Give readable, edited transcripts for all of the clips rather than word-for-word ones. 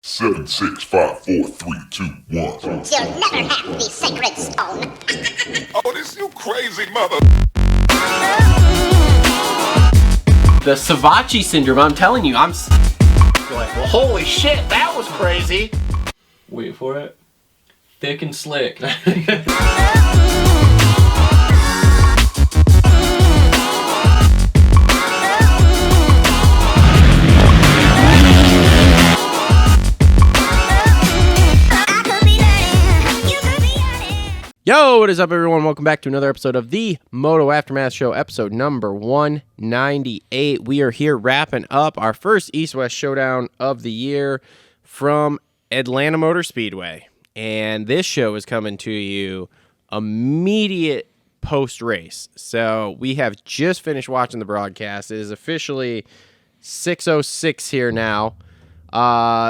7, 6, 5, 4, 3, 2, 1. You'll never have the sacred stone. Oh, this you crazy mother. The Savachi syndrome, I'm telling you, I'm like, well, holy shit, that was crazy. Wait for it. Thick and slick. Yo, what is up, everyone? Welcome back to another episode of the Moto Aftermath Show, episode number 198. We are here wrapping up our first East-West showdown of the year from Atlanta Motor Speedway. And this show is coming to you immediate post-race. So we have just finished watching the broadcast. It is officially 6:06 here now.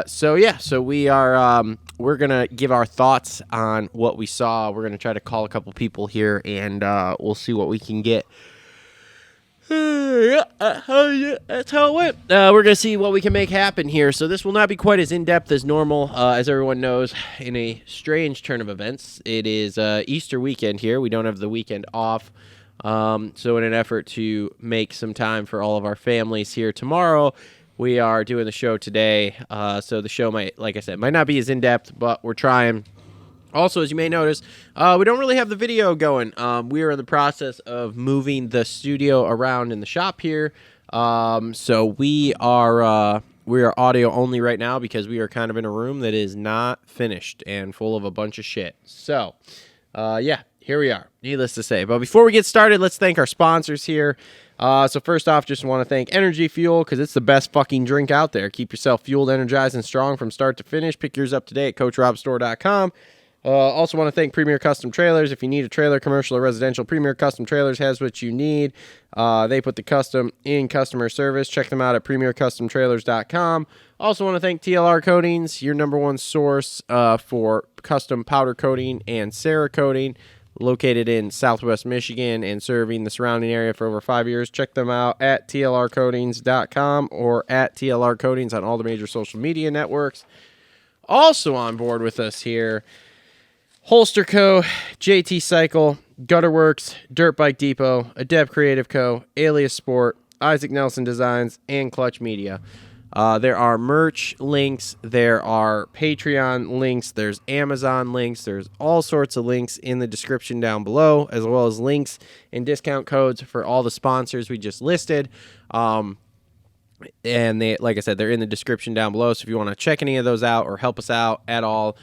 So we are... we're going to give our thoughts on what we saw. We're going to try to call a couple people here, and we'll see what we can get. That's how it went. We're going to see what we can make happen here. So this will not be quite as in-depth as normal. As everyone knows, in a strange turn of events, it is Easter weekend here. We don't have the weekend off. So in an effort to make some time for all of our families here tomorrow, we are doing the show today, so the show might, like I said, might not be as in-depth, but we're trying. Also, as you may notice, we don't really have the video going. We are in the process of moving the studio around in the shop here, so we are audio only right now because we are kind of in a room that is not finished and full of a bunch of shit. So, here we are, needless to say. But before we get started, let's thank our sponsors here. So first off, just want to thank Energy Fuel because it's the best fucking drink out there. Keep yourself fueled, energized, and strong from start to finish. Pick yours up today at CoachRobStore.com. Also want to thank Premier Custom Trailers. If you need a trailer, commercial or residential, Premier Custom Trailers has what you need. They put the custom in customer service. Check them out at PremierCustomTrailers.com. Also want to thank TLR Coatings, your number one source for custom powder coating and Cerakoting. Located in Southwest Michigan and serving the surrounding area for over 5 years. Check them out at TLRcoatings.com or at TLR Coatings on all the major social media networks. Also on board with us here, Holester Co, JT Cycle, Gutter Worx, Dirt Bike Depot, Adept Creative Co, Alias Sport, Isaac Nelson Designs, and Clutch Media. There are merch links, there are Patreon links, there's Amazon links, there's all sorts of links in the description down below, as well as links and discount codes for all the sponsors we just listed. And they, like I said, they're in the description down below, so if you want to check any of those out or help us out at all,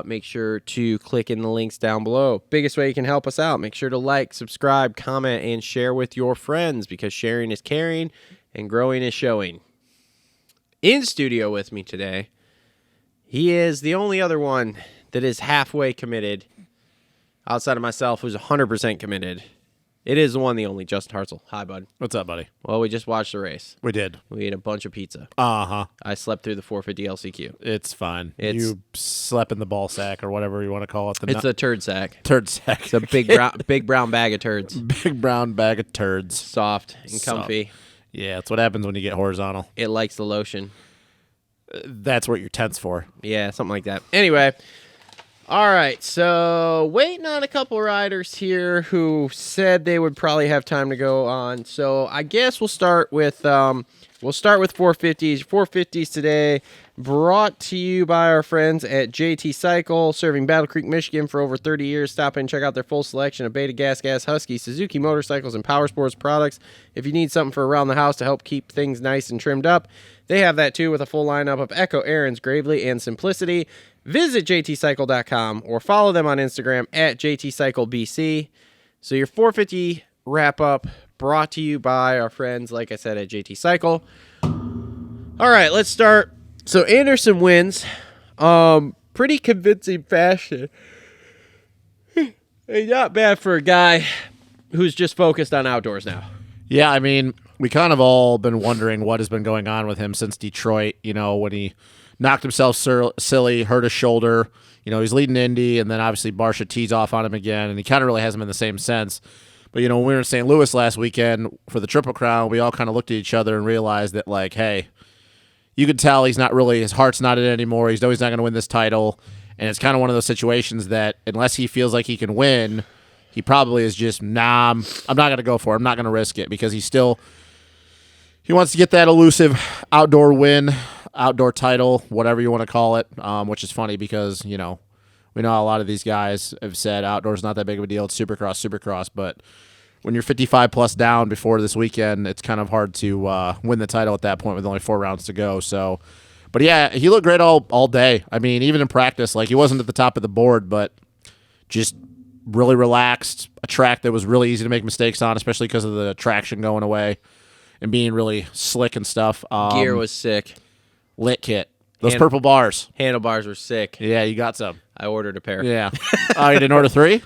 make sure to click in the links down below. Biggest way you can help us out, make sure to like, subscribe, comment, and share with your friends, because sharing is caring and growing is showing. In studio with me today, he is the only other one that is halfway committed, outside of myself, who's 100% committed. It is the one, the only, Justin Hartzell. Hi, bud. What's up, buddy? Well, we just watched the race. We did. We ate a bunch of pizza. Uh-huh. I slept through the 450 LCQ. It's fine. You slept in the ball sack or whatever you want to call it. It's a turd sack. Turd sack. It's a big brown bag of turds. Big brown bag of turds. Soft and comfy. Yeah, that's what happens when you get horizontal. It likes the lotion. That's what your tent's for. Yeah, something like that. Anyway, all right, so waiting on a couple riders here who said they would probably have time to go on. So I guess we'll start with 450s. 450s today, brought to you by our friends at JT Cycle, serving Battle Creek, Michigan for over 30 years. Stop in and check out their full selection of Beta Gas, Husky, Suzuki motorcycles, and power sports products. If you need something for around the house to help keep things nice and trimmed up, they have that too, with a full lineup of Echo, Aaron's, Gravely, and Simplicity. Visit jtcycle.com or follow them on Instagram at jtcyclebc. So your 450 wrap-up brought to you by our friends, like I said, at JT Cycle. All right, let's start. So Anderson wins. Pretty convincing fashion. Not bad for a guy who's just focused on outdoors now. Yeah, I mean, we kind of all been wondering what has been going on with him since Detroit, when he knocked himself silly, hurt his shoulder. He's leading Indy, and then obviously Barsha tees off on him again, and he kind of really hasn't been the same since. But, when we were in St. Louis last weekend for the Triple Crown, we all kind of looked at each other and realized that, hey, you could tell he's not really, his heart's not in it anymore. He's always not going to win this title. And it's kind of one of those situations that unless he feels like he can win, he probably is just, nah, I'm not going to go for it. I'm not going to risk it because he wants to get that elusive outdoor win, outdoor title, whatever you want to call it, which is funny because, we know a lot of these guys have said outdoor's not that big of a deal. It's Supercross, but when you're 55 plus down before this weekend, it's kind of hard to win the title at that point with only 4 rounds to go. So, but yeah, he looked great all day. I mean, even in practice, like he wasn't at the top of the board, but just really relaxed, a track that was really easy to make mistakes on, especially because of the traction going away and being really slick and stuff. Gear was sick. Lit kit. Those purple bars. Handlebars were sick. Yeah, you got some. I ordered a pair. Yeah. Oh, you didn't order 3?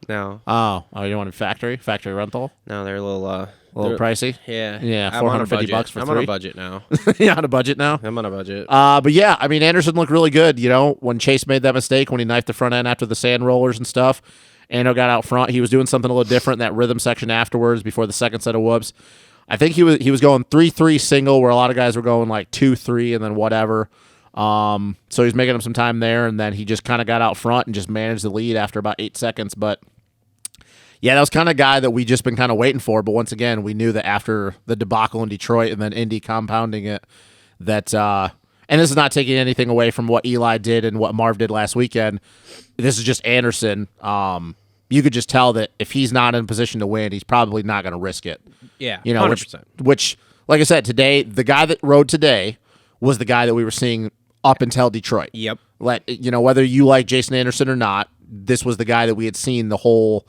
No. Oh, you wanted factory rental? No, they're a little pricey. Yeah. Yeah, I'm on a $450 budget. for 3. I'm on a budget now. You're on a budget now? I'm on a budget. But yeah, I mean, Anderson looked really good. When Chase made that mistake, when he knifed the front end after the sand rollers and stuff, Ando got out front. He was doing something a little different in that rhythm section afterwards before the second set of whoops. I think he was going 3-3 single, where a lot of guys were going like 2-3 and then whatever. So he was making him some time there, and then he just kind of got out front and just managed the lead after about 8 seconds. But yeah, that was kind of a guy that we just been kind of waiting for. But once again, we knew that after the debacle in Detroit and then Indy compounding it, that and this is not taking anything away from what Eli did and what Marv did last weekend. This is just Anderson. You could just tell that if he's not in a position to win, he's probably not going to risk it. Yeah, 100%. Which, like I said, today, the guy that rode today was the guy that we were seeing up until Detroit. Yep. Whether you like Jason Anderson or not, this was the guy that we had seen the whole,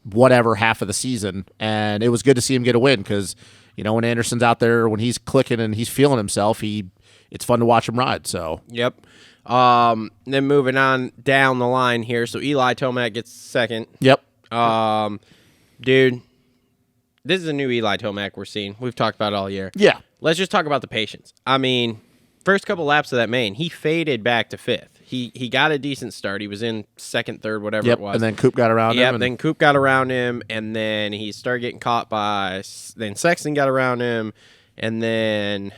whatever half of the season. And it was good to see him get a win because, when Anderson's out there, when he's clicking and he's feeling himself, it's fun to watch him ride. So. Yep. Then moving on down the line here. So Eli Tomac gets second. Yep. Dude, this is a new Eli Tomac we're seeing. We've talked about it all year. Yeah. Let's just talk about the patience. I mean, first couple laps of that main, he faded back to 5th. He got a decent start. He was in 2nd, 3rd, whatever it was. And then Coop got around him. Yep, then Coop got around him, and then he started getting caught then Sexton got around him, and then...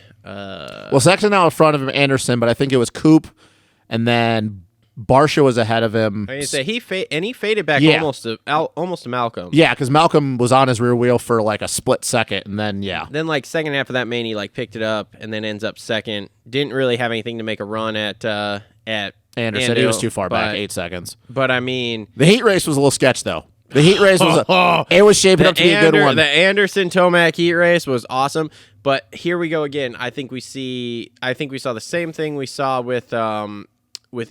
Sexton out in front of him, Anderson, but I think it was Coop, and then Barsha was ahead of him. I say he faded back almost to Malcolm. Yeah, because Malcolm was on his rear wheel for like a split second, and then Then like second half of that main, he like picked it up and then ends up second. Didn't really have anything to make a run at Anderson. He was too far back, 8 seconds. But I mean, the heat race was a little sketch though. The heat race was it was shaping up to be a good one. The Anderson Tomac heat race was awesome. But here we go again. I think we saw the same thing we saw with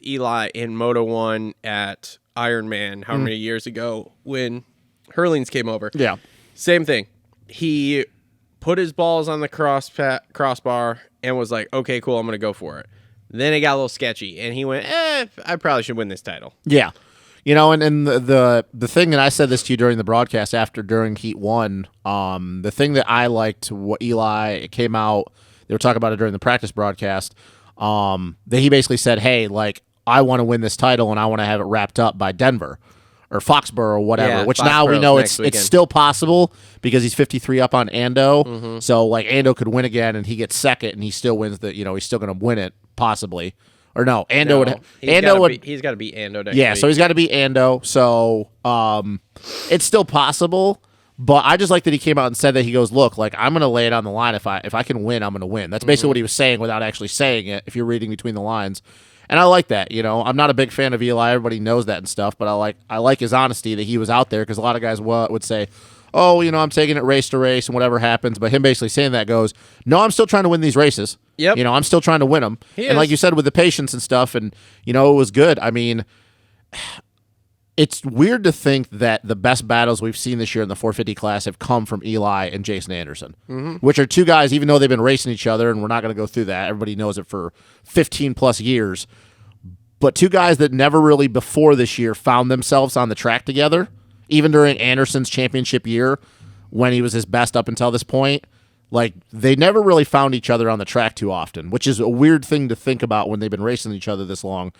Eli in Moto 1 at Ironman how many years ago when Hurlings came over. Yeah. Same thing. He put his balls on the crossbar and was like, okay, cool, I'm going to go for it. Then it got a little sketchy, and he went, I probably should win this title. Yeah. And the thing that I said this to you during the broadcast during Heat 1, the thing that I liked, what Eli came out, they were talking about it during the practice broadcast, that he basically said, hey, like, I want to win this title, and I want to have it wrapped up by Denver or Foxborough or whatever, which now we know it's still possible because he's 53 up on Ando. Mm-hmm. So, like, Ando could win again, and he gets second, and he still wins he's still going to win it, possibly. Or no, Ando would. He's got to beat Ando next week. So he's got to beat Ando. So it's still possible. But I just like that he came out and said that he goes, look, like I'm going to lay it on the line. If I can win, I'm going to win. That's basically what he was saying without actually saying it. If you're reading between the lines, and I like that. I'm not a big fan of Eli. Everybody knows that and stuff. But I like his honesty that he was out there because a lot of guys would say, oh, I'm taking it race to race and whatever happens. But him basically saying that goes, no, I'm still trying to win these races. Yep. I'm still trying to win them. And like you said, with the patience and stuff, and, it was good. I mean, it's weird to think that the best battles we've seen this year in the 450 class have come from Eli and Jason Anderson, which are two guys, even though they've been racing each other, and we're not going to go through that. Everybody knows it for 15 plus years. But two guys that never really before this year found themselves on the track together, even during Anderson's championship year when he was his best up until this point. Like, they never really found each other on the track too often, which is a weird thing to think about when they've been racing each other this long.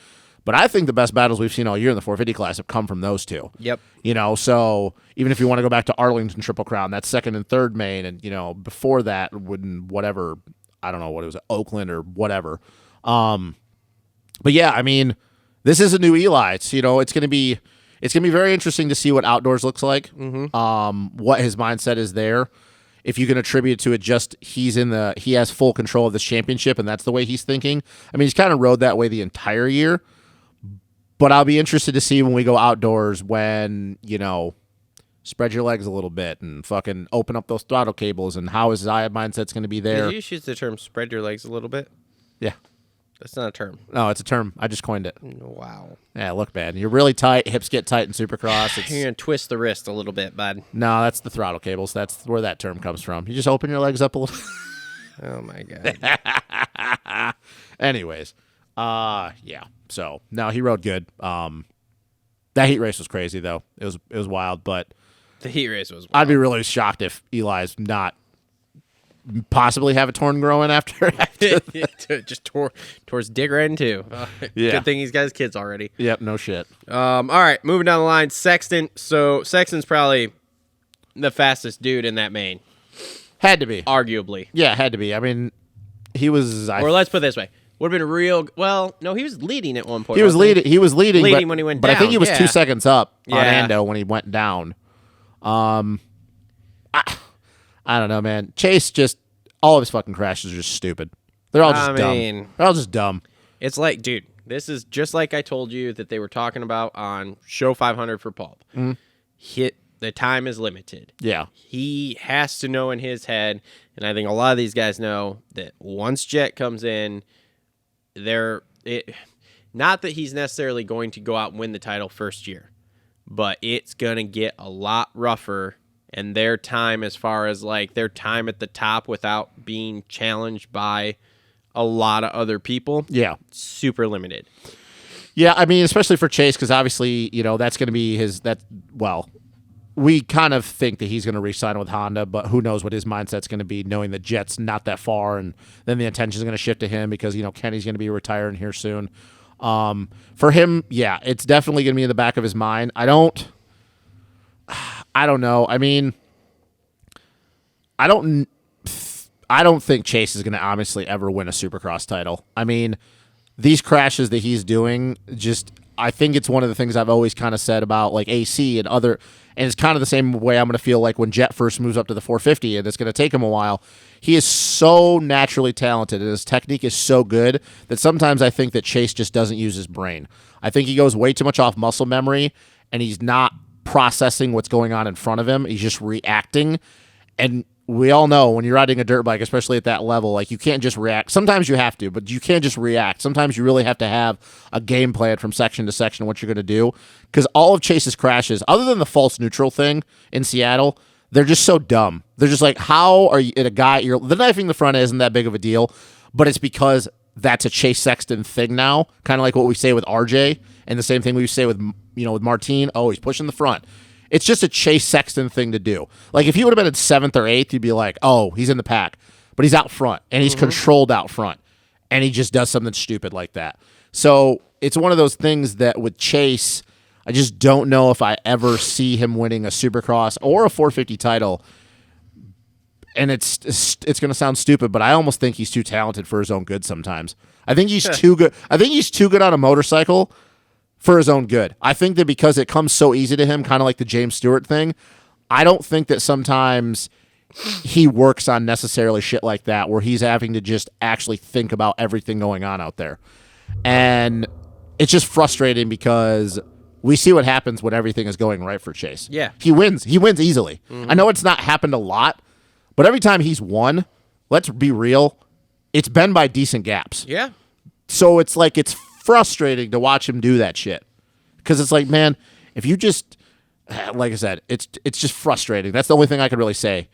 But I think the best battles we've seen all year in the 450 class have come from those two. Yep. So even if you want to go back to Arlington Triple Crown, that second and third main, and, before that, when whatever, I don't know what it was, Oakland or whatever. But yeah, I mean, this is a new Eli. It's, it's gonna be very interesting to see what outdoors looks like. What his mindset is there. If you can attribute to it, just he has full control of this championship, and that's the way he's thinking. I mean, he's kind of rode that way the entire year. But I'll be interested to see when we go outdoors when, spread your legs a little bit and fucking open up those throttle cables, and how his mindset's going to be there. Did you use the term spread your legs a little bit? Yeah. That's not a term. No, it's a term. I just coined it. Wow. Yeah, look, man. You're really tight. Hips get tight in Supercross. You're going to twist the wrist a little bit, bud. No, that's the throttle cables. That's where that term comes from. You just open your legs up a little. Oh, my God. Anyways. Yeah. So, no, he rode good. That heat race was crazy, though. It was wild, but The heat race was wild. I'd be really shocked if Eli's not possibly have a torn growing after. Just tore his dick right in two. Yeah. Good thing he's got his kids already. Yep, no shit. All right, moving down the line, Sexton. So Sexton's probably the fastest dude in that main, Had to be. arguably. Yeah, had to be. I mean, he was. Or let's put it this way: would have been real. Well, no, he was leading at one point. He was wasn't leading. He was leading, Leading but, when he went but I think he down, was yeah. 2 seconds up on Yeah. Ando when he went down. I don't know, man. Chase just all of his fucking crashes are just stupid. They're all just dumb. They're all just dumb. It's like, dude, this is just like I told you that they were talking about on Show 500 for Pulp. The time is limited. Yeah. He has to know in his head, and I think a lot of these guys know, that once Jet comes in, not that he's necessarily going to go out and win the title first year, but it's going to get a lot rougher, and their time, as far as like their time at the top without being challenged by a lot of other people, Yeah. super limited. Yeah, I mean, especially for Chase, because obviously, that's going to be we kind of think that he's going to re-sign with Honda, but who knows what his mindset's going to be, knowing that Jet's not that far, and then the attention is going to shift to him because, Kenny's going to be retiring here soon. For him, yeah, it's definitely going to be in the back of his mind. I don't know. I mean, I don't think Chase is going to honestly ever win a Supercross title. I mean, these crashes that he's doing, I think it's one of the things I've always kind of said about like AC and other, and it's kind of the same way I'm going to feel like when Jet first moves up to the 450, and it's going to take him a while. He is so naturally talented, and his technique is so good that sometimes I think that Chase just doesn't use his brain. I think he goes way too much off muscle memory, and he's not processing what's going on in front of him. He's just reacting, and we all know when you're riding a dirt bike, especially at that level, like you can't just react. Sometimes you have to, but you can't just react. Sometimes you really have to have a game plan from section to section what you're going to do, because all of Chase's crashes, other than the false neutral thing in Seattle, they're just so dumb. They're just like, how are you at a guy? The knifing the front isn't that big of a deal, but it's because that's a Chase Sexton thing now, kind of like what we say with RJ, and the same thing we say with with Martin. Oh, he's pushing the front. It's just a Chase Sexton thing to do. Like, if he would have been in 7th or 8th, you'd be like, oh, he's in the pack. But he's out front, and he's controlled out front, and he just does something stupid like that. So it's one of those things that with Chase, I just don't know if I ever see him winning a Supercross or a 450 title. And it's going to sound stupid, but I almost think he's too talented for his own good sometimes. I think he's too good. I think he's too good on a motorcycle for his own good. I think that because it comes so easy to him, kind of like the James Stewart thing, I don't think that sometimes he works on necessarily shit like that where he's having to just actually think about everything going on out there. And it's just frustrating because we see what happens when everything is going right for Chase. Yeah. He wins. He wins easily. I know it's not happened a lot, but every time he's won, let's be real, it's been by decent gaps. Yeah. So it's like it's frustrating to watch him do that shit, because it's like, man, if you just, like I said, it's just frustrating. That's the only thing I can really say,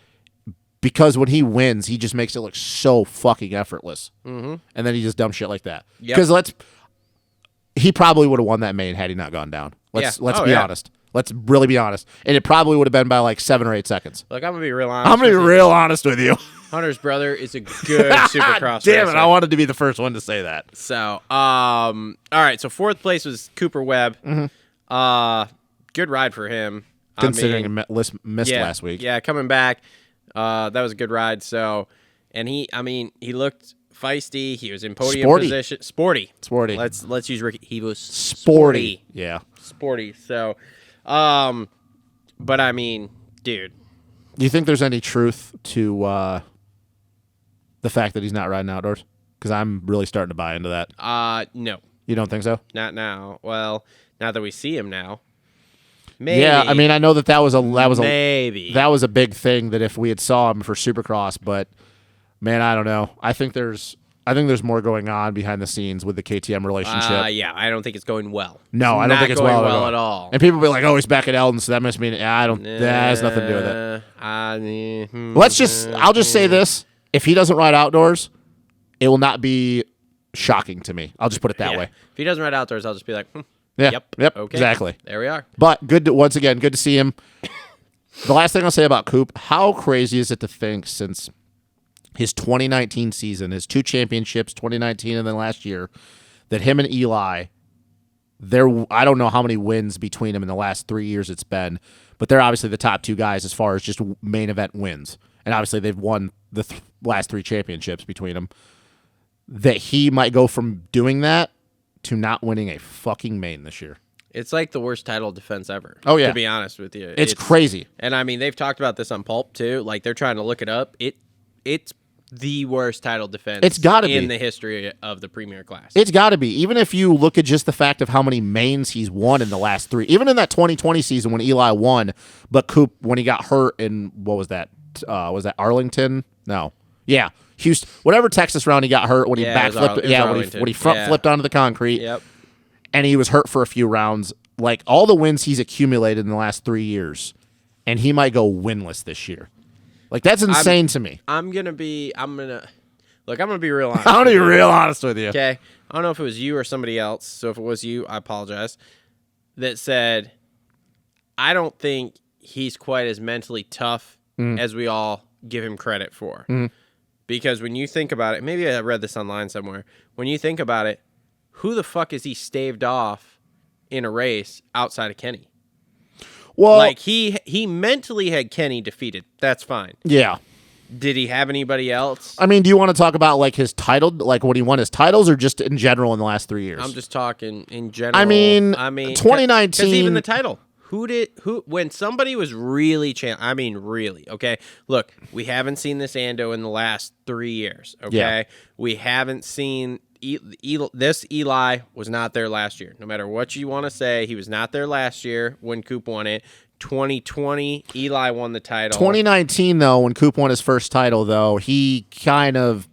because when he wins, he just makes it look so fucking effortless, and then he just dumb shit like that. Because he probably would have won that main had he not gone down. Let's be honest. Let's really be honest, and it probably would have been by like 7 or 8 seconds. Look, I'm gonna be real honest. I'm gonna be real honest with you. Hunter's brother is a good Supercross Damn racer. it! I wanted to be the first one to say that. So, all right. So 4th place was Cooper Webb. Good ride for him, Considering he missed last week. Yeah, coming back, that was a good ride. So, And he looked feisty. He was in podium Sporty. position. Sporty. Let's use Ricky. He was Sporty. Yeah. Sporty. So, but I mean, dude. Do you think there's any truth to the fact that he's not riding outdoors? Because I'm really starting to buy into that. No. You don't think so? Not now. Well, now that we see him now. Maybe. Yeah, I mean, I know that was a big thing that if we had saw him for Supercross, but man, I don't know. I think there's more going on behind the scenes with the KTM relationship. Yeah, I don't think it's going well. No, I don't think it's going well at all. And people be like, "Oh, he's back at Eldon," so that must mean that has nothing to do with it. I'll just say this: if he doesn't ride outdoors, it will not be shocking to me. I'll just put it that way. If he doesn't ride outdoors, I'll just be like, Yep. okay, Exactly. There we are. But once again, good to see him. The last thing I'll say about Coop, how crazy is it to think since his 2019 season, his 2 championships, 2019 and then last year, that him and Eli, I don't know how many wins between them in the last 3 years it's been, but they're obviously the top 2 guys as far as just main event wins. And obviously they've won the last 3 championships between them. That he might go from doing that to not winning a fucking main this year. It's like the worst title defense ever. Oh, yeah. To be honest with you. It's crazy. And I mean, they've talked about this on Pulp, too. Like, they're trying to look it up. It's the worst title defense It's gotta be. in the history of the Premier class. It's got to be. Even if you look at just the fact of how many mains he's won in the last 3. Even in that 2020 season when Eli won, but Coop, when he got hurt in, what was that? Was that Arlington? No. Yeah. Houston. Whatever Texas round he got hurt when he backflipped. When he front flipped onto the concrete. Yep. And he was hurt for a few rounds. Like, all the wins he's accumulated in the last 3 years, and he might go winless this year. Like, that's insane to me. I'm gonna be real honest. I'm gonna be real honest with you. Okay. I don't know if it was you or somebody else. So if it was you, I apologize. That said, I don't think he's quite as mentally tough as we all give him credit for. Because when you think about it, maybe I read this online somewhere. When you think about it, who the fuck is he staved off in a race outside of Kenny? Well, like he mentally had Kenny defeated. That's fine. Yeah. Did he have anybody else? I mean, do you want to talk about like his title, like when he won his titles, or just in general in the last 3 years? I'm just talking in general. I mean 2019. Because even the title. When somebody was really really, okay? Look, we haven't seen this Ando in the last 3 years, okay? Yeah. We haven't seen this Eli was not there last year. No matter what you want to say, he was not there last year when Coop won it. 2020, Eli won the title. 2019, though, when Coop won his first title, though, he kind of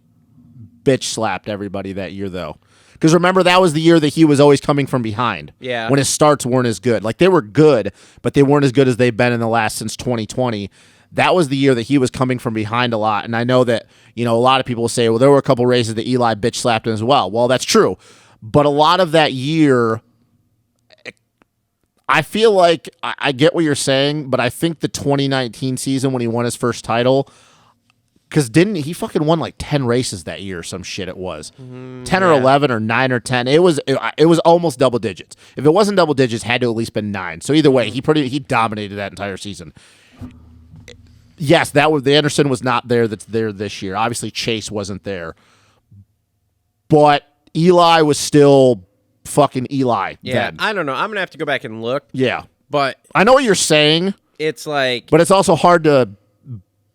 bitch slapped everybody that year, though. Because remember, that was the year that he was always coming from behind. Yeah. When his starts weren't as good. Like, they were good, but they weren't as good as they've been in the last since 2020. That was the year that he was coming from behind a lot. And I know that, a lot of people will say, well, there were a couple races that Eli bitch slapped him as well. Well, that's true. But a lot of that year, I feel like I get what you're saying, but I think the 2019 season when he won his first title, because didn't he fucking won like 10 races that year or some shit it was. 10 or 11 or 9 or 10. It was almost double digits. If it wasn't double digits, it had to at least been 9. So either way, he dominated that entire season. Yes, the Anderson was not there that's there this year. Obviously Chase wasn't there. But Eli was still fucking Eli. Yeah, then. I don't know. I'm going to have to go back and look. Yeah. But I know what you're saying. It's like... But it's also hard to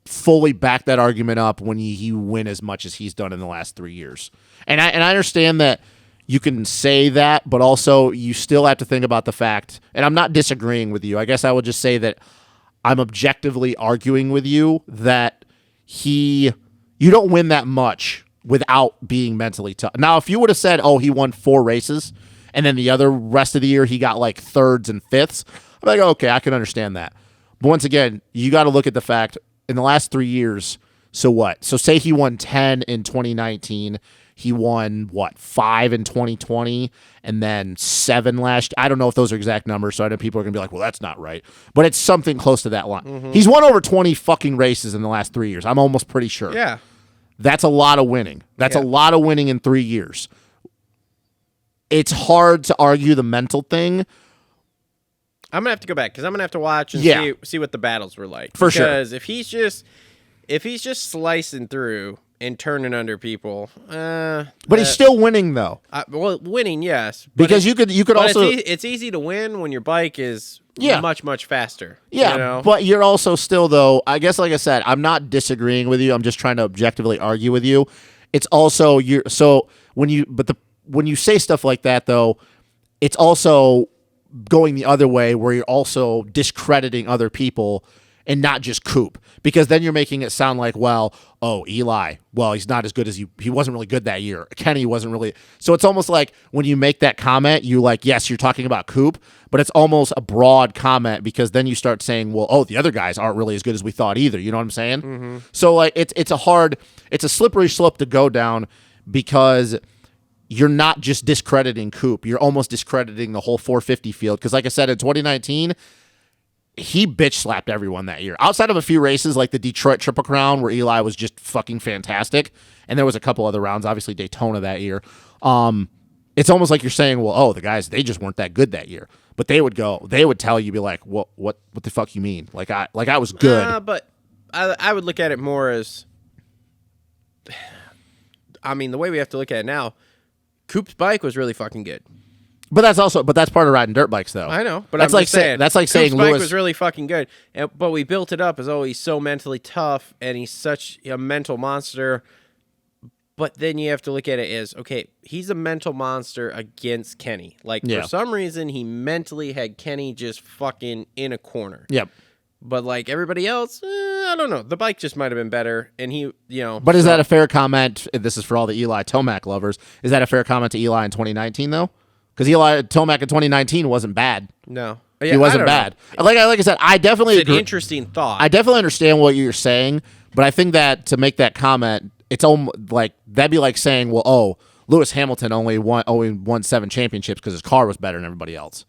fully back that argument up when he win as much as he's done in the last 3 years. And I understand that you can say that, but also you still have to think about the fact, and I'm not disagreeing with you. I guess I would just say that I'm objectively arguing with you that you don't win that much without being mentally tough. Now, if you would have said, oh, he won 4 races, and then the other rest of the year he got like 3rds and 5ths, I'm like, okay, I can understand that. But once again, you got to look at the fact, in the last 3 years, so what? So say he won 10 in 2019, he won, 5 in 2020, and then 7 last. I don't know if those are exact numbers, so I know people are going to be like, well, that's not right. But it's something close to that line. Mm-hmm. He's won over 20 fucking races in the last 3 years. I'm almost pretty sure. Yeah. That's a lot of winning. That's a lot of winning in 3 years. It's hard to argue the mental thing. I'm going to have to go back because I'm going to have to watch and see what the battles were like. For sure. Because if he's just slicing through and turning under people. But he's still winning though. Well, winning, yes. Because you could But also it's easy to win when your bike is much faster. Yeah, you know? but you're also still though. I guess like I said, I'm not disagreeing with you. I'm just trying to objectively argue with you. It's also when you say stuff like that though, it's also going the other way where you're also discrediting other people and not just Coop, because then you're making it sound like, well, Eli, well, he's not as good as he wasn't really good that year. Kenny wasn't really. So it's almost like when you make that comment, you like, yes, you're talking about Coop, but it's almost a broad comment because then you start saying, well, the other guys aren't really as good as we thought either. You know what I'm saying? Mm-hmm. So like it's a slippery slope to go down because you're not just discrediting Coop. You're almost discrediting the whole 450 field. Because like I said, in 2019, he bitch slapped everyone that year. Outside of a few races like the Detroit Triple Crown where Eli was just fucking fantastic. And there was a couple other rounds, obviously Daytona that year. It's almost like you're saying, well, the guys, they just weren't that good that year. But they would tell you, be like, what the fuck you mean? Like I was good. But I would look at it more as, I mean, the way we have to look at it now, Coop's bike was really fucking good. But that's part of riding dirt bikes, though. I know, but that's I'm like just saying. That's like Coop's saying bike Lewis was really fucking good, but we built it up as he's so mentally tough and he's such a mental monster. But then you have to look at it as, okay, he's a mental monster against Kenny. Like for some reason, he mentally had Kenny just fucking in a corner. Yep. But like everybody else, I don't know. The bike just might have been better, and he, But is that a fair comment? This is for all the Eli Tomac lovers. Is that a fair comment to Eli in 2019 though? Because Eli Tomac in 2019 wasn't bad. No, he wasn't bad. Like I said, I definitely it's agree. an interesting thought. I definitely understand what you're saying, but I think that to make that comment, it's almost like that'd be like saying, well, Lewis Hamilton only won 7 championships because his car was better than everybody else.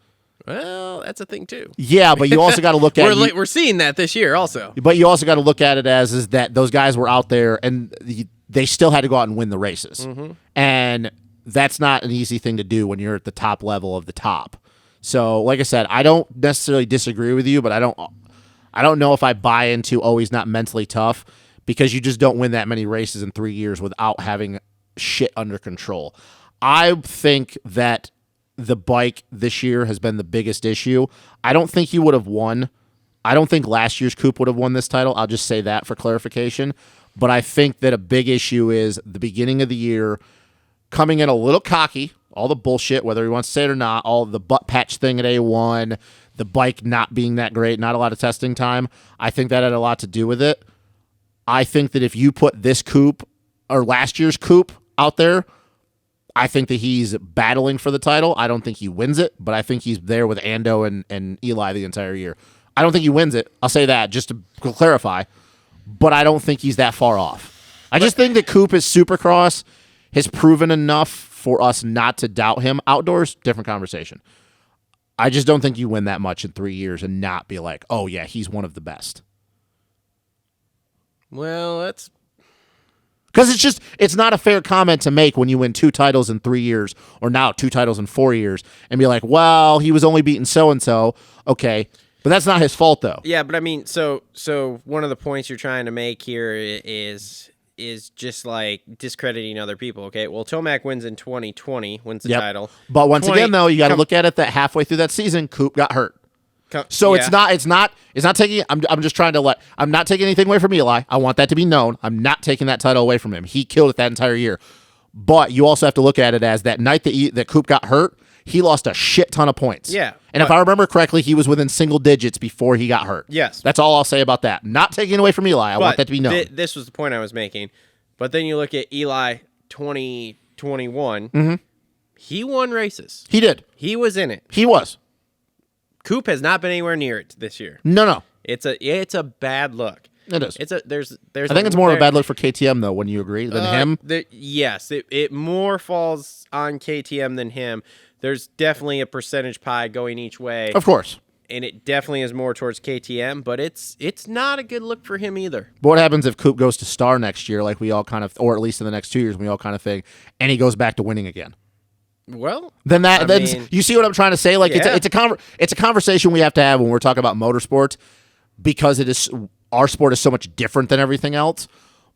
Well, that's a thing too. Yeah, but you also got to look at we're seeing that this year also. But you also got to look at it as is that those guys were out there and they still had to go out and win the races, and that's not an easy thing to do when you're at the top level of the top. So, like I said, I don't necessarily disagree with you, but I don't know if I buy into he's not mentally tough because you just don't win that many races in 3 years without having shit under control. I think that the bike this year has been the biggest issue. I don't think he would have won. I don't think last year's Coupe would have won this title. I'll just say that for clarification. But I think that a big issue is the beginning of the year coming in a little cocky, all the bullshit, whether he wants to say it or not, all the butt patch thing at A1, the bike not being that great, not a lot of testing time. I think that had a lot to do with it. I think that if you put this Coupe or last year's Coupe out there, I think that he's battling for the title. I don't think he wins it, but I think he's there with Ando and Eli the entire year. I don't think he wins it. I'll say that just to clarify, but I don't think he's that far off. I just think that Coupe is Supercross has proven enough for us not to doubt him. Outdoors, different conversation. I just don't think you win that much in 3 years and not be like, oh yeah, he's one of the best. Well, that's... Because it's not a fair comment to make when you win 2 titles in 3 years or now 2 titles in 4 years and be like, well, he was only beating so-and-so. Okay, but that's not his fault, though. Yeah, but I mean, so one of the points you're trying to make here is just like discrediting other people. Okay, well, Tomac wins in 2020, wins the title. But once again, though, you got to look at it that halfway through that season, Coupe got hurt. So it's not taking. I'm just trying to I'm not taking anything away from Eli. I want that to be known. I'm not taking that title away from him. He killed it that entire year. But you also have to look at it as that night that Coupe got hurt, he lost a shit ton of points. Yeah. And if I remember correctly, he was within single digits before he got hurt. Yes. That's all I'll say about that. Not taking away from Eli. I want that to be known. This was the point I was making. But then you look at Eli 2021. Mm-hmm. He won races. He did. He was in it. He was. Coupe has not been anywhere near it this year. No. It's a bad look. It is. There's. I think it's more of a bad look for KTM though. When you agree, than him. Yes, it more falls on KTM than him. There's definitely a percentage pie going each way. Of course. And it definitely is more towards KTM, but it's not a good look for him either. But what happens if Coupe goes to Star next year, like we all kind of, or at least in the next 2 years, we all kind of think, and he goes back to winning again? Well, then you see what I'm trying to say? Like it's a conversation we have to have when we're talking about motorsports, because our sport is so much different than everything else.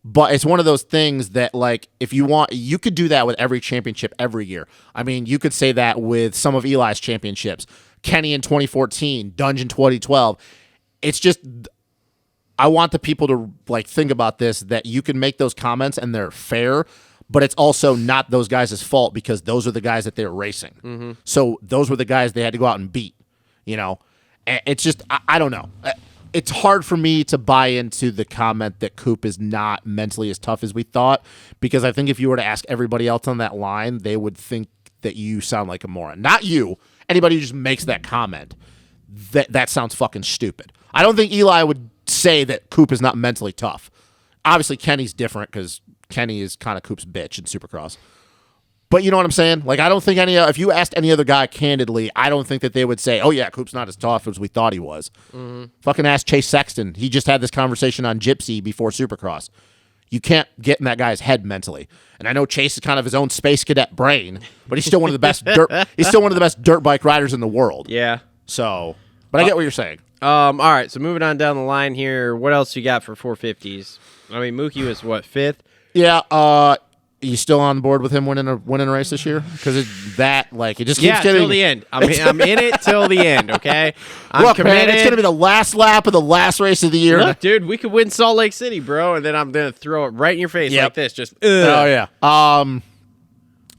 But it's one of those things that, like, if you want, you could do that with every championship every year. I mean, you could say that with some of Eli's championships. Kenny in 2014, Dungeon 2012. It's just, I want the people to, like, think about this, that you can make those comments and they're fair, but it's also not those guys' fault because those are the guys that they're racing. Mm-hmm. So those were the guys they had to go out and beat, you know? It's just, I don't know. It's hard for me to buy into the comment that Coop is not mentally as tough as we thought, because I think if you were to ask everybody else on that line, they would think that you sound like a moron. Not you. Anybody who just makes that comment, that sounds fucking stupid. I don't think Eli would say that Coop is not mentally tough. Obviously, Kenny's different because Kenny is kind of Coop's bitch in Supercross. But you know what I'm saying? Like, I don't think if you asked any other guy candidly, I don't think that they would say, oh, yeah, Coop's not as tough as we thought he was. Mm-hmm. Fucking ask Chase Sexton. He just had this conversation on Gypsy before Supercross. You can't get in that guy's head mentally. And I know Chase is kind of his own space cadet brain, but he's still one of the best dirt bike riders in the world. Yeah. So, but I get what you're saying. All right, so moving on down the line here, what else you got for 450s? I mean, Mookie was, what, 5th? Yeah, you still on board with him winning a race this year? Because it just keeps getting... till the end. I'm in it till the end, okay? I'm committed. Man, it's going to be the last lap of the last race of the year. Look, dude, we could win Salt Lake City, bro, and then I'm going to throw it right in your face like this. Just, ugh. Oh, yeah.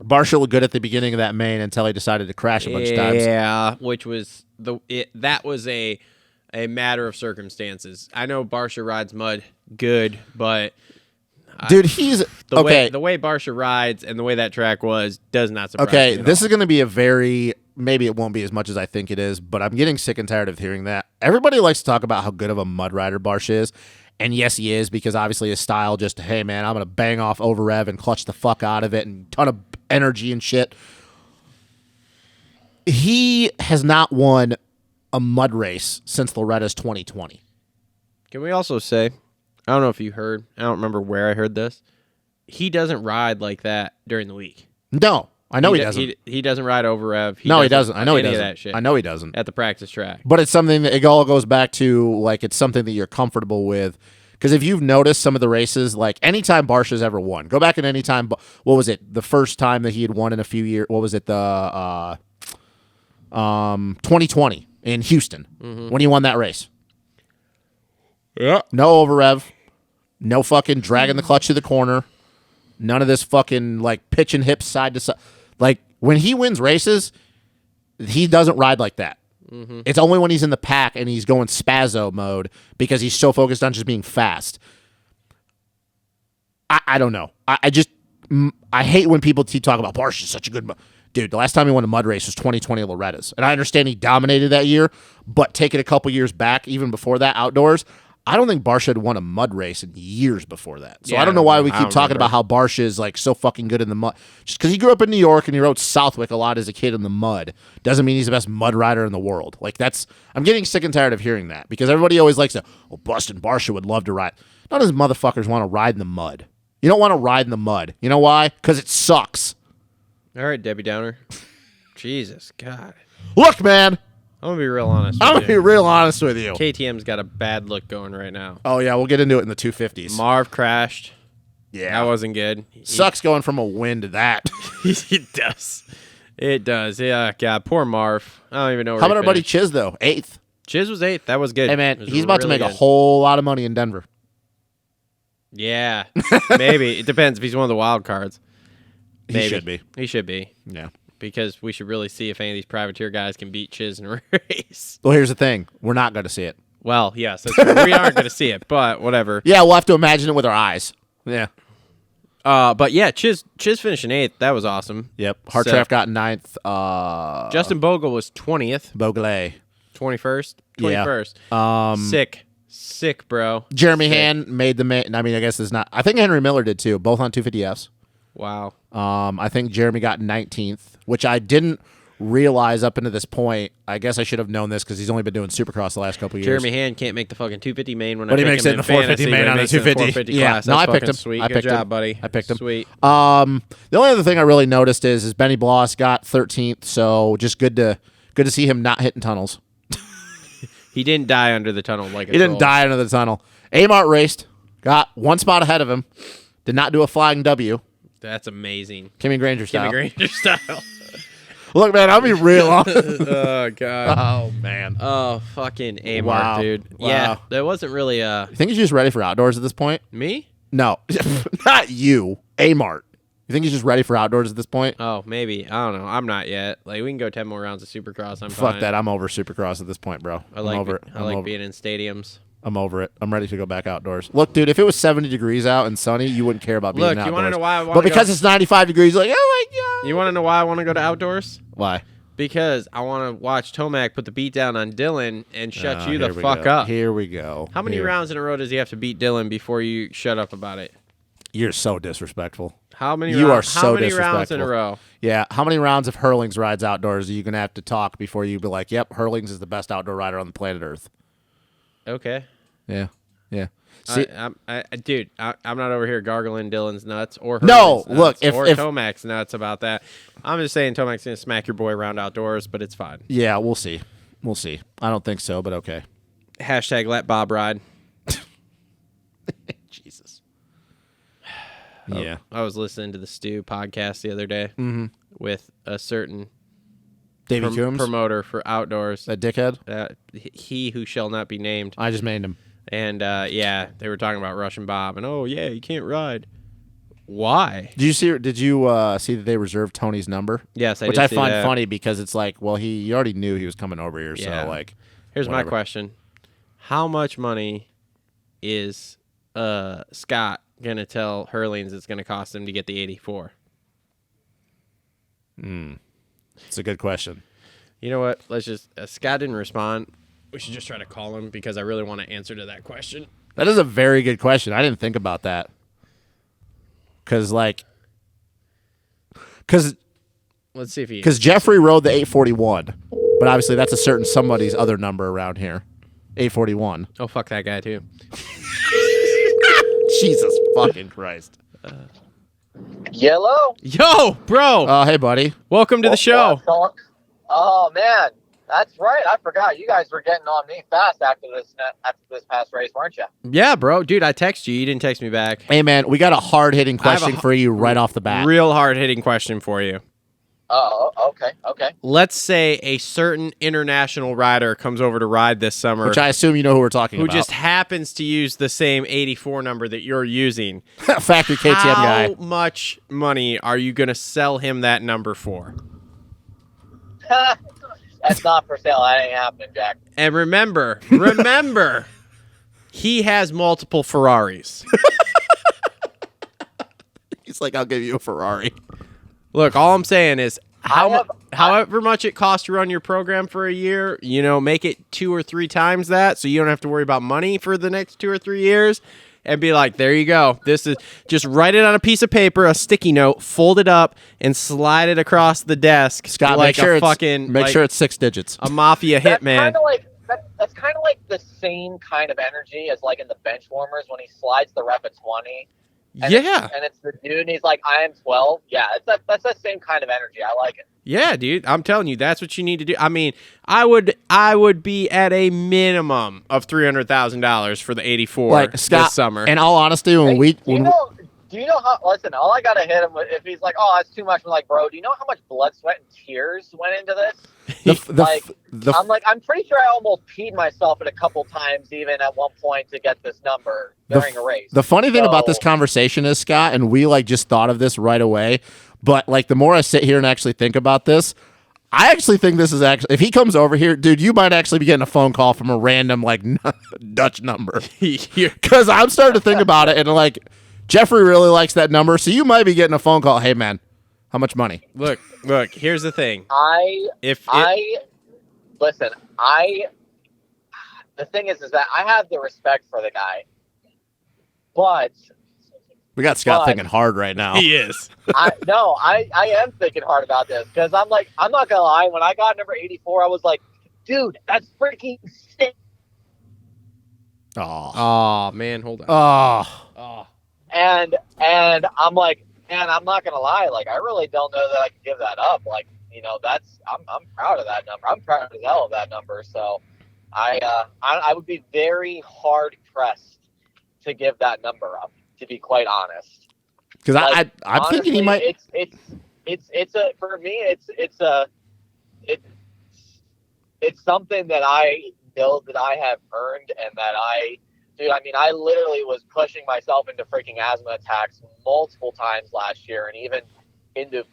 Barsha looked good at the beginning of that main until he decided to crash a bunch of times. Yeah, which was that was a matter of circumstances. I know Barsha rides mud good, but... Dude, he's the way Barsha rides and the way that track does not surprise me. Okay, this is going to be maybe it won't be as much as I think it is, but I'm getting sick and tired of hearing that. Everybody likes to talk about how good of a mud rider Barsha is, and yes, he is, because obviously his style just, hey man, I'm going to bang off over rev and clutch the fuck out of it and ton of energy and shit. He has not won a mud race since Loretta's 2020. Can we also say, I don't know if you heard, I don't remember where I heard this, he doesn't ride like that during the week. No, I know he doesn't. He doesn't ride over rev. He doesn't. I know he doesn't. That shit I know he doesn't. At the practice track. But it's something that it all goes back to, like, it's something that you're comfortable with. Because if you've noticed some of the races, like anytime Barsha's ever won, go back at any time, what was it? The first time that he had won in a few years, what was it? The 2020 in Houston when he won that race. Yeah. No over rev. No fucking dragging the clutch to the corner. None of this fucking, like, pitching hips side to side. Like, when he wins races, he doesn't ride like that. Mm-hmm. It's only when he's in the pack and he's going spazzo mode because he's so focused on just being fast. I don't know. I hate when people keep talking about Barsha's such a good... Dude, the last time he won a mud race was 2020 Loretta's. And I understand he dominated that year, but take it a couple years back, even before that, outdoors... I don't think Barsha had won a mud race in years before that. So I don't know why we keep talking about how Barsha is, like, so fucking good in the mud. Just because he grew up in New York and he rode Southwick a lot as a kid in the mud doesn't mean he's the best mud rider in the world. Like, I'm getting sick and tired of hearing that because everybody always likes to, Bustin' Barsha would love to ride. None of those motherfuckers want to ride in the mud. You don't want to ride in the mud. You know why? Because it sucks. All right, Debbie Downer. Jesus, God. Look, man. I'm going to be real honest with you. KTM's got a bad look going right now. Oh, yeah, we'll get into it in the 250s. Marv crashed. Yeah. That wasn't good. Sucks going from a win to that. It does. It does. Yeah, God, poor Marv. I don't even know where How about our buddy Chiz, though? 8th. Chiz was 8th. That was good. Hey, man, he's about to make a whole lot of money in Denver. Yeah, maybe. It depends if he's one of the wild cards. Maybe. He should be. He should be. Yeah. Because we should really see if any of these privateer guys can beat Chiz in a race. Well, here's the thing. We're not going to see it. Well, yes, that's true. We aren't going to see it, but whatever. Yeah, we'll have to imagine it with our eyes. Yeah. But yeah, Chiz finishing 8th. That was awesome. Yep. Hartranft got 9th. Justin Bogle was 20th. Bogle. 21st? 21st. Yeah. Sick, bro. Jeremy Hand made the main. I mean, I guess it's not. I think Henry Miller did too, both on 250Fs. Wow. I think Jeremy got 19th, which I didn't realize up into this point. I guess I should have known this because he's only been doing Supercross the last couple of years. Jeremy Hand can't make the fucking 250 main when but he makes it in the 450 main on the 250. Yeah, class. No, I picked him. Sweet. Good job, buddy. I picked him. Sweet. The only other thing I really noticed is Benny Bloss got 13th, so just good to see him not hitting tunnels. He didn't die under the tunnel like he didn't die under the tunnel. Amart raced. Got one spot ahead of him. Did not do a flying W. That's amazing. Kimmy Granger style. Kimmy Granger style. Look, man, I'll be real. Oh, God. Oh, man. Oh, fucking A-Mark, Wow. dude. Wow. Yeah, that wasn't really You think he's just ready for outdoors at this point? me? No. Not you. A-Mart. You think he's just ready for outdoors at this point? Oh, maybe. I don't know. I'm not yet. Like, we can go 10 more rounds of Supercross. I'm Fuck fine. that. I'm over Supercross at this point, bro. I like I'm over it. I like being in stadiums. I'm over it. I'm ready to go back outdoors. Look, dude, if it was 70 degrees out and sunny, you wouldn't care about being Look, outdoors. you want to know why I want But to because go? it's 95 degrees, you're like, oh my God. You want to know why I want to go to outdoors? Why? Because I want to watch Tomac put the beat down on Dylan and shut you the Here we fuck go. up. Here we go. How many Here. rounds in a row does he have to beat Dylan before you shut up about it? You're so disrespectful. How many? You are rounds, so How many rounds in a disrespectful. row? Yeah. How many rounds of Hurlings rides outdoors are you going to have to talk before you be like, yep, Hurlings is the best outdoor rider on the planet Earth? Okay. Yeah. Yeah. See, Dude, I'm not over here gargling Dylan's nuts or No, Hurley's look, nuts if- or if- Tomac's nuts about that. I'm just saying Tomac's gonna smack your boy around outdoors, but it's fine. yeah, we'll see. We'll see. I don't think so, but okay. Hashtag let Bob ride. Jesus. Yeah. I was listening to the Stu podcast the other day with a certain Davey Coombs, promoter for outdoors. that dickhead. He who shall not be named. I just made him. And yeah, they were talking about Russian Bob, and oh yeah, you can't ride. Why? Did you see that they reserved Tony's number? Yes, Which did I see find that. funny because it's like, well, you already knew he was coming over here, Yeah. so like. Here's my whatever. question: how much money is Scott gonna tell Hurlings it's gonna cost him to get the 84? It's a good question. You know what? Let's just Scott didn't respond. We should just try to call him because I really want to answer to that question. That is a very good question. I didn't think about that. Because Let's see if he. Jeffrey rode the 841, but obviously that's a certain somebody's other number around here. 841. Oh fuck that guy too. Jesus fucking Christ. Yellow? Yo, bro, Oh, hey, buddy. welcome to the show. Oh man, that's right. I forgot. You guys were getting on me fast after this past race, weren't you? Yeah, bro, dude, I text you. You didn't text me back. Hey, man, we got a hard-hitting I have a question for you right off the bat. Real hard hitting question for you. Oh, okay. Let's say a certain international rider comes over to ride this summer, Which I assume you know who we're talking who about. just happens to use the same 84 number that you're using. Factory KTM guy. How much money are you going to sell him that number for? That's not for sale. That ain't happening, Jack. And remember, he has multiple Ferraris. He's like, I'll give you a Ferrari. Look, all I'm saying is have- however much it costs to run your program for a year, make it 2 or 3 times that so you don't have to worry about money for the next 2 or 3 years and be like, there you go. This is just write it on a piece of paper, a sticky note, fold it up and slide it across the desk. Scott, like make sure a it's fucking make sure it's 6 digits. a mafia That's hitman. kind of like that's kind of like the same kind of energy as like in the bench warmers when he slides the rep at 20. And Yeah. it's the dude, and he's like, I am 12. Yeah, that's the same kind of energy. I like it. Yeah, dude. I'm telling you, that's what you need to do. I mean, I would be at a minimum of $300,000 for the 84 Like, Scott, this summer. in all honesty, when Hey, we... do you know how? Listen, all I gotta hit him with if he's like, "Oh, that's too much." I'm like, "Bro, do you know how much blood, sweat, and tears went into this?" I'm pretty sure I almost peed myself a couple times, even at one point, to get this number during a race. The funny thing about this So- conversation is, Scott, and we just thought of this right away, but the more I sit here and actually think about this, I actually think this is actually, if he comes over here, dude, you might actually be getting a phone call from a random Dutch number. Because I'm starting to think about it, and Jeffrey really likes that number, so you might be getting a phone call. Hey, man, how much money? Look. Here's the thing. The thing is that I have the respect for the guy, but We got Scott thinking hard right now. He is. I am thinking hard about this because I'm not gonna lie. When I got number 84, I was like, dude, that's freaking sick. Oh man, hold on. Oh, And I'm like, man, I'm not gonna lie. I really don't know that I can give that up. I'm proud of that number. I'm proud as hell of that number. So I would be very hard pressed to give that number up, to be quite honest. Because Like, I'm thinking he might. It's a, for me, it's something that I know that I have earned, and that I literally was pushing myself into freaking asthma attacks multiple times last year, and even into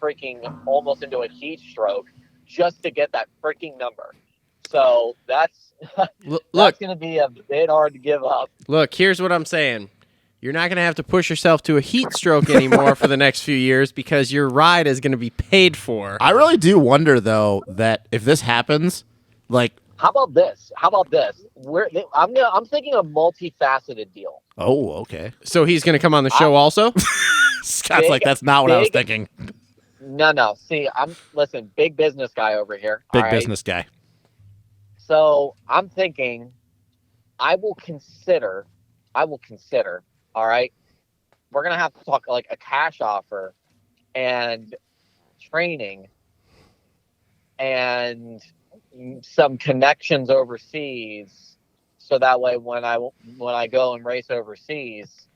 almost into a heat stroke just to get that freaking number. So that's going to be a bit hard to give up. Look, here's what I'm saying. You're not going to have to push yourself to a heat stroke anymore for the next few years because your ride is going to be paid for. I really do wonder, though, that if this happens, like... How about this? I'm thinking a multifaceted deal. Oh, okay. So he's going to come on the show also? Scott's like, that's not what I was thinking. No. See, listen, big business guy over here. Big business guy. So I'm thinking I will consider, all right, we're going to have to talk like a cash offer and training and some connections overseas. So that way, when I go and race overseas,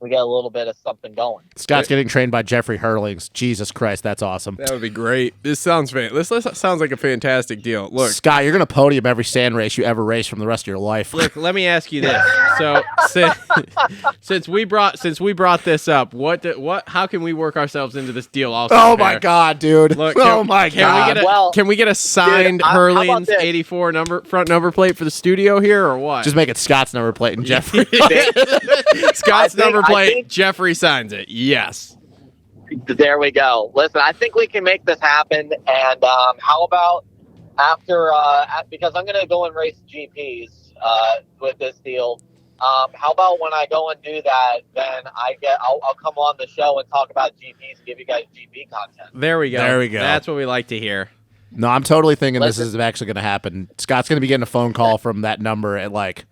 we get a little bit of something going. Scott's getting trained by Jeffrey Hurlings. Jesus Christ, that's awesome. That would be great. This sounds like a fantastic deal. Look, Scott, you're going to podium every sand race you ever race from the rest of your life. Look, let me ask you this. So, since we brought this up, how can we work ourselves into this deal also? Oh my God, dude. Look, God. Can we get a signed Hurlings 84 front number plate for the studio here, or what? Just make it Scott's number plate and Jeffrey. Scott's number plate, Jeffrey signs it. Yes. There we go. Listen, I think we can make this happen. And how about after, because I'm going to go and race GPs with this deal. How about when I go and do that, then I'll come on the show and talk about GPs and give you guys GP content. There we go. That's what we like to hear. No, I'm totally thinking this is actually going to happen. Scott's going to be getting a phone call from that number at like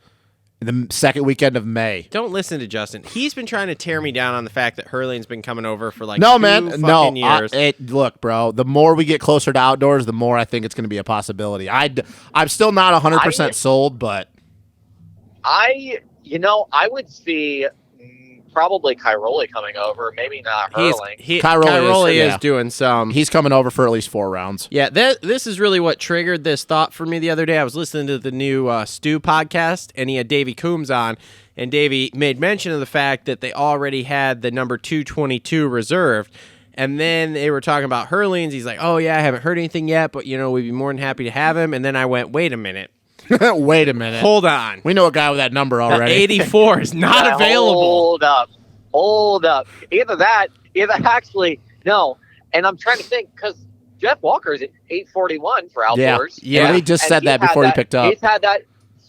the second weekend of May. Don't listen to Justin. He's been trying to tear me down on the fact that Hurling's been coming over for like fucking years. Look, bro, the more we get closer to outdoors, the more I think it's going to be a possibility. I'm still not 100% sold, but I would see probably Cairoli coming over, maybe not Hurling. Cairoli is doing some. He's coming over for at least 4 rounds. Yeah, this is really what triggered this thought for me the other day. I was listening to the new Stu podcast, and he had Davey Coombs on, and Davey made mention of the fact that they already had the number 222 reserved. And then they were talking about Hurlings. He's like, oh, yeah, I haven't heard anything yet, but, we'd be more than happy to have him. And then I went, wait a minute. Wait a minute. Hold on. We know a guy with that number already. 84 is not available. Hold up. Either actually, no. And I'm trying to think, because Jeff Walker's at 841 for outdoors. Yeah. And he just said that before he picked up.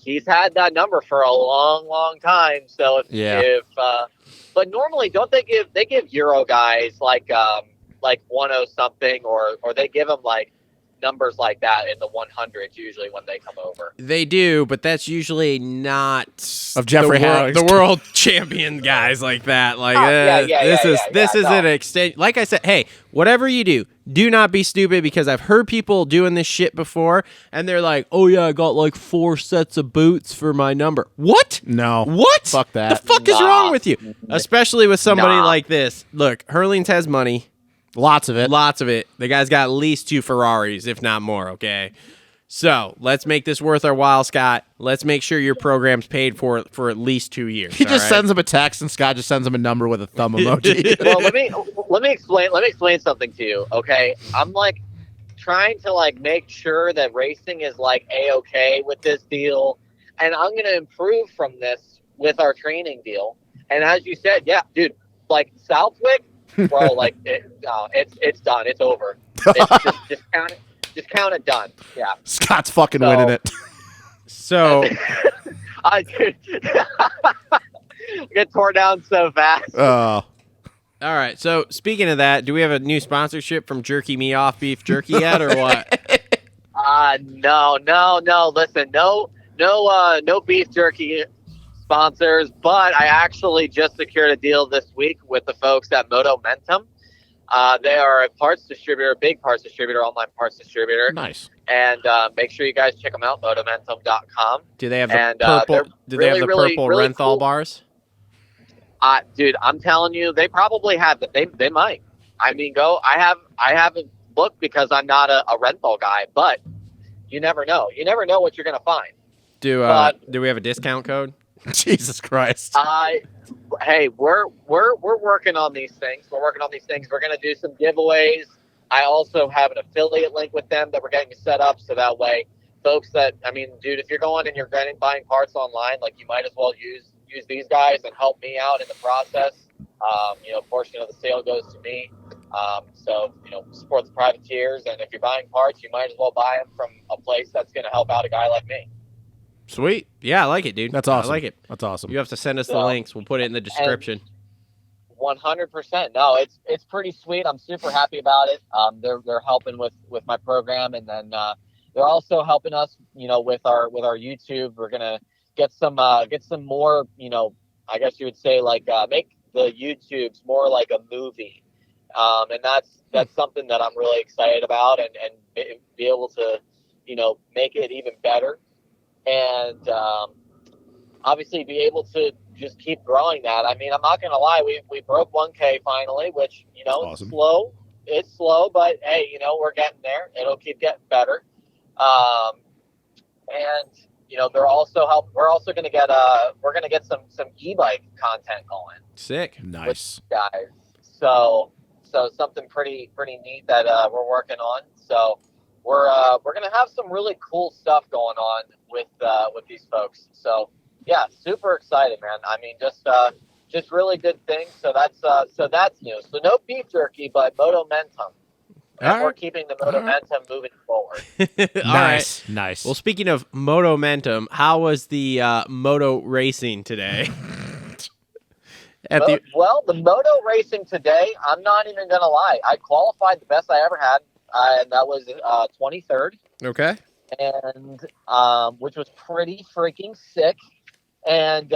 He's had that number for a long, long time. So but normally don't they give Euro guys like 10 something or they give them like numbers like that in the 100s usually when they come over. They do, but that's usually not of Jeffrey Harris, the world champion guys like that. Like this is an extent. Like I said, hey, whatever you do not be stupid, because I've heard people doing this shit before, and they're like, "Oh yeah, I got like 4 sets of boots for my number." What? No. What? Fuck that. The fuck is wrong with you? Especially with somebody like this. Look, Hurlings has money. Lots of it. The guy's got at least 2 Ferraris, if not more, okay? So, let's make this worth our while, Scott. Let's make sure your program's paid for at least 2 years. He just sends him a text, and Scott just sends him a number with a thumb emoji. Well, let me explain something to you, okay? I'm like trying to like make sure that racing is like A-okay with this deal, and I'm going to improve from this with our training deal. And as you said, yeah, dude, like Southwick, bro, like it's done. It's over. Just count it. Just count it done. Yeah. Scott's fucking winning it. So I get torn down so fast. Oh. All right. So speaking of that, do we have a new sponsorship from Jerky Me Off Beef Jerky yet, or what? No. Listen, no beef jerky sponsors, but I actually just secured a deal this week with the folks at Moto Mentum. They are a parts distributor, big parts distributor, online parts distributor. Nice. And make sure you guys check them out, motomentum.com. Do they have the And, purple? they're Do they have the really, purple really Renthal cool. bars? Dude, I'm telling you, they probably have them. They might. I mean, I haven't looked because I'm not a Renthal guy, but you never know. You never know what you're gonna find. Do we have a discount code? Jesus Christ. Hey, we're working on these things. We're gonna do some giveaways. I also have an affiliate link with them that we're getting set up, so that way, folks dude, if you're going and you're buying parts online, like, you might as well use these guys and help me out in the process. A portion of the sale goes to me. So, support the privateers. And if you're buying parts, you might as well buy them from a place that's going to help out a guy like me. Sweet. Yeah, I like it, dude. That's awesome. I like it. That's awesome. You have to send us the links. We'll put it in the description. 100%. No, it's pretty sweet. I'm super happy about it. They're helping with my program, and then they're also helping us, with our YouTube. We're gonna get some more, I guess you would say, like, make the YouTubes more like a movie, and that's something that I'm really excited about, and be able to, make it even better, and obviously be able to just keep growing that. I mean, I'm not gonna lie, we broke 1K finally, which, awesome. It's slow, but hey, we're getting there. It'll keep getting better. And they're also we're also gonna get we're gonna get some e-bike content going. Sick. Nice. Guys. So something pretty neat that we're working on. So we're gonna have some really cool stuff going on with these folks. So yeah, super excited, man. I mean, just really good things. So that's new. So no beef jerky, but Motomentum. And we're keeping the Motomentum moving forward. Nice. Nice. Well, speaking of Motomentum, how was the moto racing today? Well, the moto racing today, I'm not even going to lie. I qualified the best I ever had, and that was 23rd. Okay. And which was pretty freaking sick. And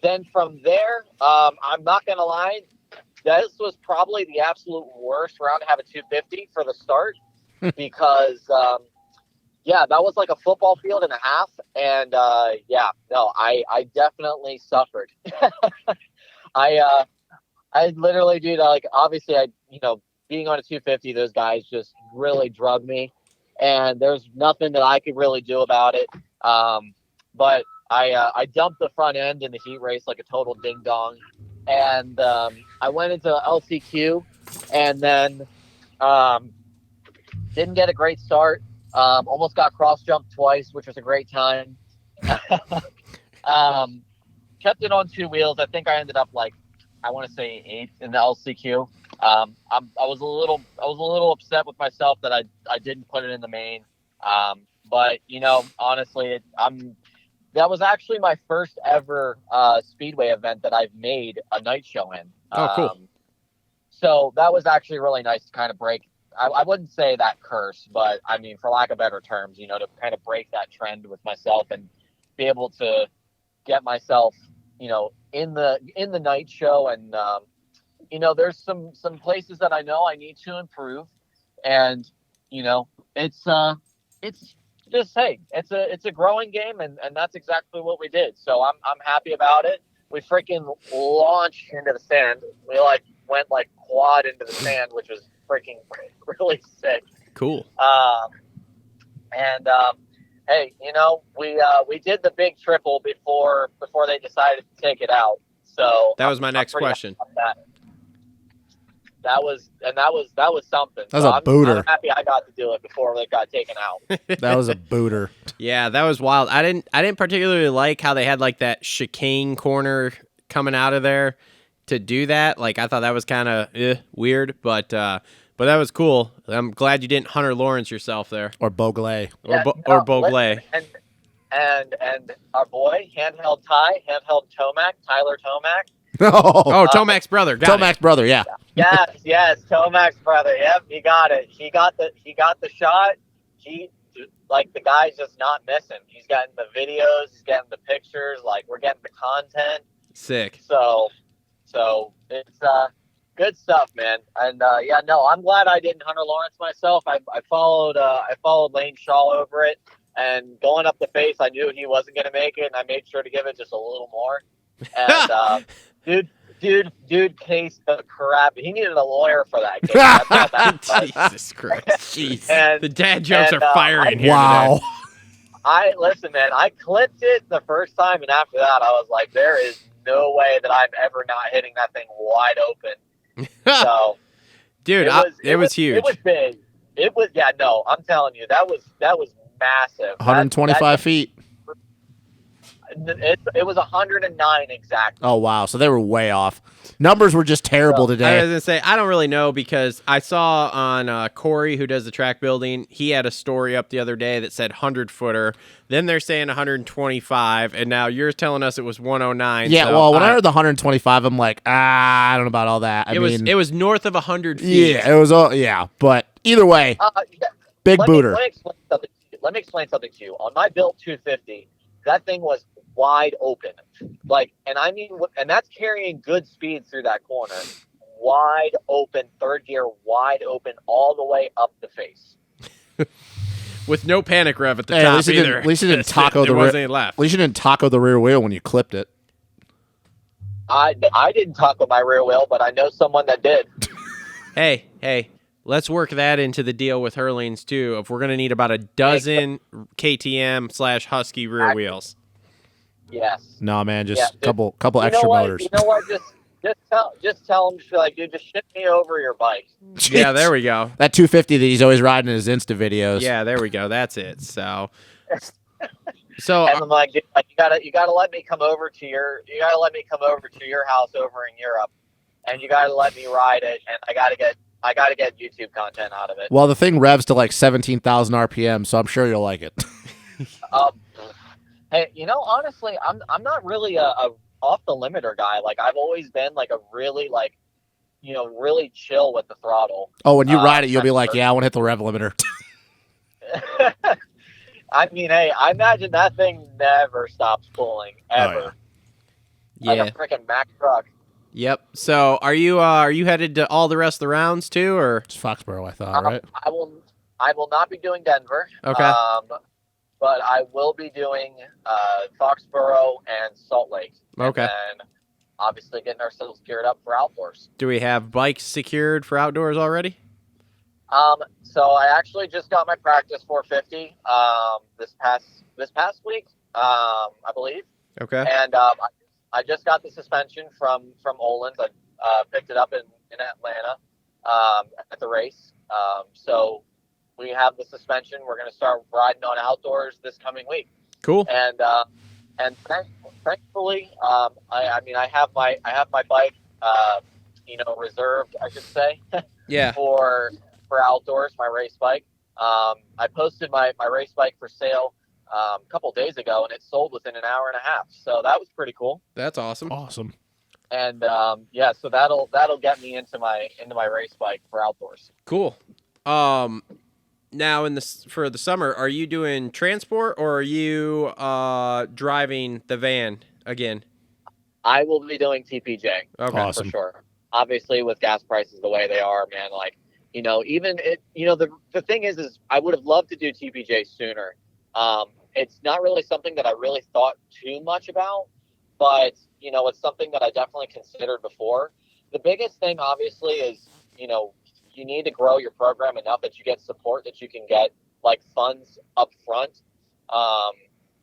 then from there, I'm not going to lie, this was probably the absolute worst round to have a 250 for the start because, that was like a football field and a half. And, I definitely suffered. I literally, dude, obviously being on a 250, those guys just really drug me, and there's nothing that I could really do about it. But I dumped the front end in the heat race like a total ding dong. And I went into LCQ, and then didn't get a great start. Almost got cross jumped twice, which was a great time. Kept it on two wheels. I think I ended up I want to say 8th in the LCQ. I was a little upset with myself that I didn't put it in the main. But honestly, that was actually my first ever speedway event that I've made a night show in. Oh, cool. So that was actually really nice to kind of break. I wouldn't say that curse, but I mean, for lack of better terms, to kind of break that trend with myself and be able to get myself, in the night show. And there's some places that I know I need to improve, and it's just, hey, it's a growing game, and that's exactly what we did. So I'm happy about it. We freaking launched into the sand. We went quad into the sand, which was freaking really sick. Cool. Hey, we did the big triple before they decided to take it out. So that was my next question. That was something. That was a booter. I'm happy I got to do it before they got taken out. That was a booter. Yeah, that was wild. I didn't particularly like how they had that chicane corner coming out of there to do that. I thought that was kind of weird, but that was cool. I'm glad you didn't Hunter Lawrence yourself there, or Beauglay, or Beauglay. And our boy, handheld Tomac, Tyler Tomac. Oh, Tomac's brother. Tomac's brother, yeah. Yes, Tomac's brother. Yep, he got it. He got the shot. The guy's just not missing. He's getting the videos, he's getting the pictures, we're getting the content. Sick. So it's Good stuff, man. And yeah, no, I'm glad I didn't Hunter Lawrence myself. I followed Lane Shaw over it, and going up the face, I knew he wasn't going to make it, and I made sure to give it just a little more. And dude cased the crap. He needed a lawyer for that case. That's how bad it was. Jesus Christ. Jeez. And- the dad jokes and, are firing here Wow. today. Listen, man. I clipped it the first time, and after that, I was like, there is no way that I'm ever not hitting that thing wide open. So, Dude, it was huge. It was big. It was, yeah, no, I'm telling you, that was massive. 125 feet. It was 109 exactly. Oh, wow. So they were way off. Numbers were just terrible I was today. going to say, I don't really know because I saw on Corey, who does the track building, he had a story up the other day that said 100-footer. Then they're saying 125, and now you're telling us it was 109. Yeah, so well, when I heard the 125, I'm like, I don't know about all that. It was north of 100 feet. Yeah, it was, yeah. But either way, big booter. Let me explain something to you. On my built 250, that thing was wide open. And that's carrying good speed through that corner. Wide open, third gear, wide open, all the way up the face. With no panic rev at the Hey, top either. At least you didn't taco there the wasn't rear. any left. At least you didn't taco the rear wheel when you clipped it. I didn't taco my rear wheel, but I know someone that did. Hey, let's work that into the deal with Hurlings too. If we're gonna need about a dozen KTM/Husky rear wheels. Yes. No, man, just Yeah, couple You extra know what? motors. You know what? Just tell him, just be like, dude, just ship me over your bike. Yeah, there we go. That 250 that he's always riding in his Insta videos. Yeah, there we go. That's it. So And I'm like, dude, you gotta let me come over to your house over in Europe, and you gotta let me ride it, and I gotta get YouTube content out of it. Well, the thing revs to like 17,000 RPM, so I'm sure you'll like it. Hey, honestly, I'm not really a off the limiter guy. Like, I've always been like a really really chill with the throttle. Oh, when you ride it, you'll be like, yeah, I want to hit the rev limiter. I mean, hey, I imagine that thing never stops pulling ever. yeah. Like a freaking Mack truck. Yep. So are you headed to all the rest of the rounds too, or It's Foxborough, I thought, right? I will not be doing Denver. Okay. But I will be doing Foxborough and Salt Lake. Okay. And obviously getting ourselves geared up for outdoors. do we have bikes secured for outdoors already? So I actually just got my practice 450 this past week, I believe. Okay. And I just got the suspension from Olin's. I picked it up in Atlanta at the race. So we have the suspension. We're going to start riding on outdoors this coming week. Cool. And thankfully, I have my bike, reserved, I should say, Yeah. for outdoors, my race bike. I posted my race bike for sale a couple days ago, and it sold within an hour and a half. So that was pretty cool. That's awesome. Awesome. And so that'll get me into my race bike for outdoors. Cool. Now for the summer, are you doing transport or are you driving the van again? I will be doing TPJ. Okay. Awesome. For sure. Obviously, with gas prices the way they are, man, like, the thing is I would have loved to do TPJ sooner. It's not really something that I really thought too much about, but, it's something that I definitely considered before. The biggest thing, obviously, is, you need to grow your program enough that you get support, that you can get like funds up front.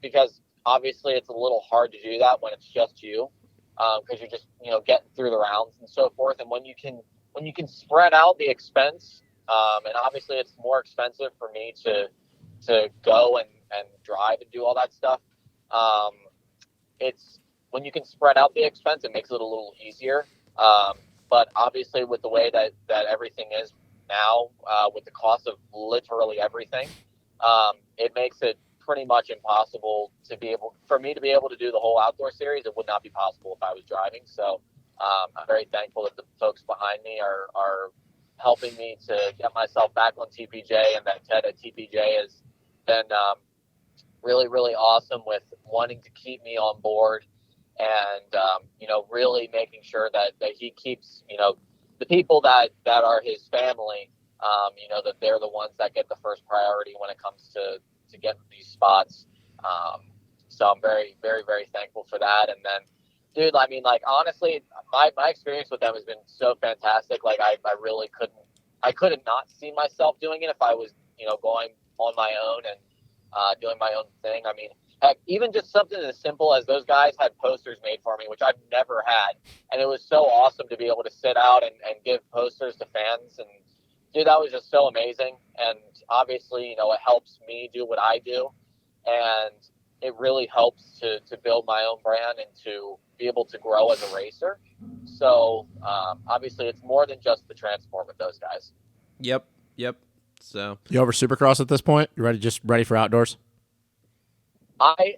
Because obviously it's a little hard to do that when it's just you. Because you're just, getting through the rounds and so forth. And when you can spread out the expense, and obviously it's more expensive for me to go and drive and do all that stuff. It's when you can spread out the expense, it makes it a little easier. But obviously with the way that everything is now, with the cost of literally everything, it makes it pretty much impossible for me to be able to do the whole outdoor series. It would not be possible if I was driving. So I'm very thankful that the folks behind me are helping me to get myself back on TPJ, and that Ted at TPJ has been really, really awesome with wanting to keep me on board and, really making sure that he keeps, the people that are his family, you know, that they're the ones that get the first priority when it comes to getting these spots. So I'm very, very, very thankful for that. And then, dude, I mean, like, honestly, my experience with them has been so fantastic. Like, I really couldn't not see myself doing it if I was, you know, going on my own and doing my own thing. I mean, heck, even just something as simple as those guys had posters made for me, which I've never had. And it was so awesome to be able to sit out and give posters to fans. And, dude, that was just so amazing. And obviously, you know, it helps me do what I do. And it really helps to build my own brand and to be able to grow as a racer. So obviously it's more than just the transport with those guys. Yep. So You over Supercross at this point? You ready for outdoors? I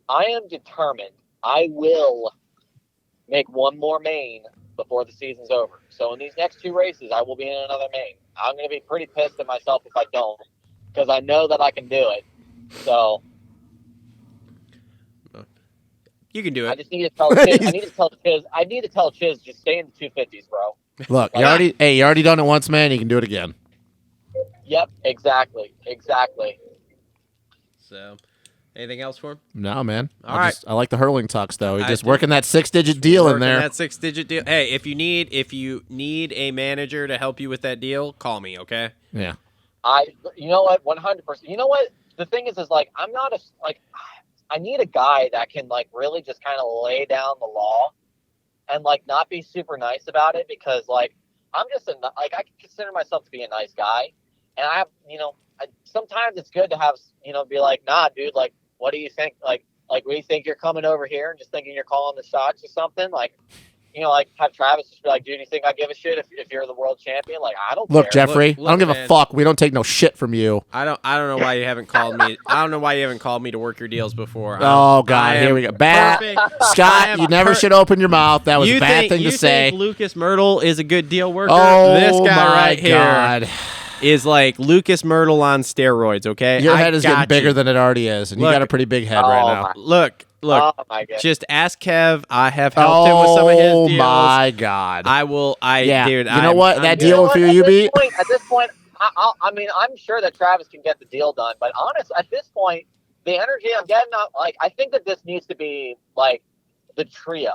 am determined. I will make one more main before the season's over. So in these next 2 races, I will be in another main. I'm going to be pretty pissed at myself if I don't, because I know that I can do it. So you can do it. I just need to tell Chiz. I need to tell Chiz just stay in the 250s, bro. Look, you already done it once, man. You can do it again. Yep, exactly. So, anything else for him? No, man. All right. I like the hurling tux though. He's just do. working that 6-digit deal in there. That 6-digit deal. Hey, if you need a manager to help you with that deal, call me, okay? Yeah. You know what, 100%. You know what? The thing is like, I'm not I need a guy that can like really just kind of lay down the law and like not be super nice about it, because like I'm just I can consider myself to be a nice guy, and I have, you know, sometimes it's good to have, you know, be like, nah, dude, like, what do you think? Like we think you're coming over here and just thinking you're calling the shots or something. Like, you know, like have Travis just be like, dude, you think I give a shit if you're the world champion? Like, I don't care. Look, Jeffrey, Look, I don't give man. a fuck. We don't take no shit from you. I don't know why you haven't called me. I don't know why you haven't called me to work your deals before. Oh God, here we go. Bad, Scott. You never should open your mouth. That was a bad thing to say. You think Lucas Myrtle is a good deal worker? Oh This guy my right God. here is like Lucas Myrtle on steroids. Okay, Your head is getting got bigger you. than it already is, and you Look. got a pretty big head right now. Look. Oh my God. Just ask Kev. I have helped him with some of his deals. Oh my God. Yeah, dude. You know what? That deal with you, At this point, I mean, I'm sure that Travis can get the deal done, but honestly, at this point, the energy I'm getting, like, I think that this needs to be like the trio.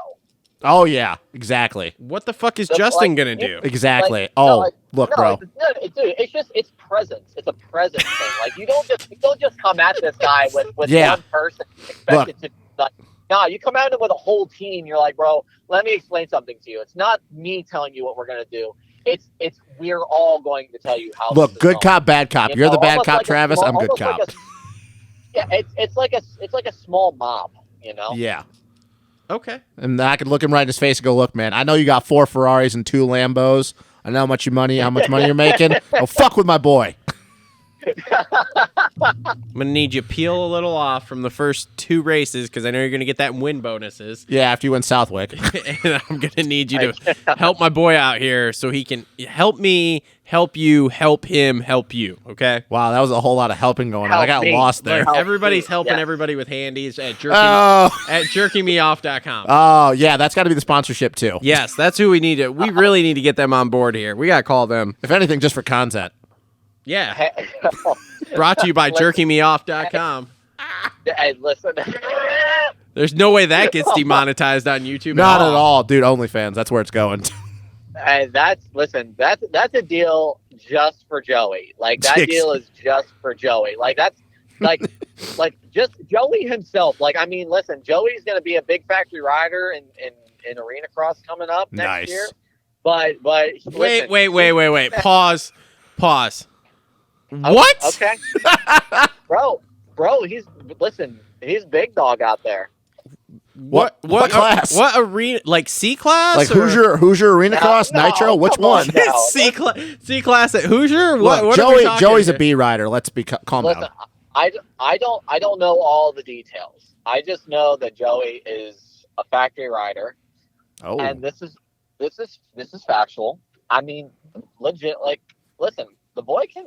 Oh yeah, exactly. What the fuck is Justin gonna do? Exactly. Like, look, bro. It's just presence. It's a presence thing. Like, you don't just come at this guy with Yeah. one person expected to. Like, nah, you come at him with a whole team. You're like, bro, let me explain something to you. It's not me telling you what we're gonna do. It's we're all going to tell you how. Look, this is good going. cop, bad cop. You You're know, the bad almost cop, like Travis. I'm good almost cop. like it's like a small mob. You know. Yeah. Okay. And I could look him right in his face and go, look, man, I know you got 4 Ferraris and 2 Lambos. I know how much money you're making. Oh, fuck with my boy. I'm gonna need you to peel a little off from the first 2 races because I know you're gonna get that in win bonuses. Yeah, after you win Southwick. And I'm gonna need you to help my boy out here so he can help me, help you, help him, help you. Okay. Wow, that was a whole lot of helping going on. I got lost there. Look, everybody's me, helping yeah. everybody with handies at Oh. at jerkingmeoff.com. Oh, yeah, that's got to be the sponsorship, too. Yes, that's who we need to. We really need to get them on board here. We gotta call them. If anything, just for content. Yeah. Brought to you by jerkingmeoff.com. Hey, listen. There's no way that gets demonetized on YouTube. Not at all. Dude, OnlyFans. That's where it's going. And that's a deal just for Joey. Like, that Chicks. deal is just for Joey. Like, that's like just Joey himself. Like, I mean, listen, Joey's going to be a big factory rider in Arena Cross coming up next year. But listen, Wait. Pause. What? Okay. bro, he's big dog out there. What class? What arena? Like C class? Like or? Hoosier Arena Cross, No, Nitro? Which come on, one? no. C class at Hoosier? What? Look, What are we talking Joey's here? a B rider. Let's be calm Listen, down. I don't know all the details. I just know that Joey is a factory rider, Oh, and this is factual. I mean, legit. Like, listen, the boy can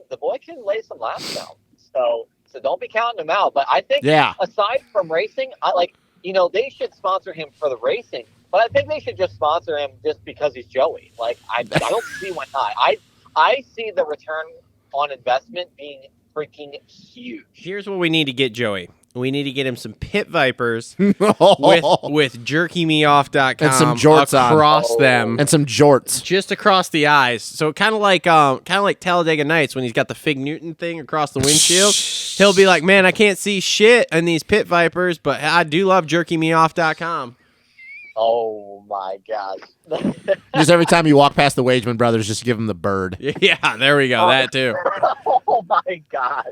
lay some laps down. So don't be counting him out. But I think, yeah. aside from racing, they should sponsor him for the racing. But I think they should just sponsor him just because he's Joey. Like, I don't see why not. I see the return on investment being freaking huge. Here's what we need to get Joey. We need to get him some pit vipers with jerkymeoff.com and some jorts across them. And some jorts. Just across the eyes. So kind of like Talladega Nights when he's got the Fig Newton thing across the windshield. He'll be like, man, I can't see shit in these pit vipers, but I do love jerkymeoff.com. Oh my gosh. Just every time you walk past the Wageman brothers, just give them the bird. Yeah, there we go. That too. Oh my gosh.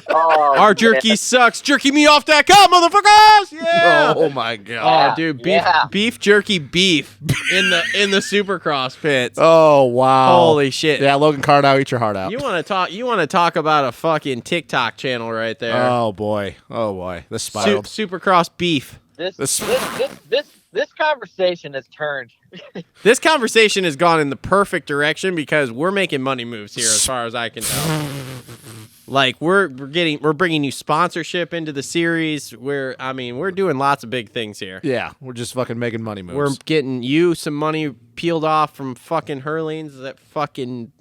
Our jerky sucks. Jerkymeoff.com, motherfuckers! Yeah. Oh my god. Oh, dude, Yeah. beef jerky beef in the Supercross pits. Oh wow. Holy shit. Yeah, Logan Cardow, eat your heart out. You want to talk about a fucking TikTok channel right there. Oh boy. This spiraled. Supercross beef. This conversation has turned. This conversation has gone in the perfect direction because we're making money moves here as far as I can tell. Like we're bringing you sponsorship into the series. We're doing lots of big things here. Yeah, we're just fucking making money moves. We're getting you some money peeled off from fucking Hurlings, that fucking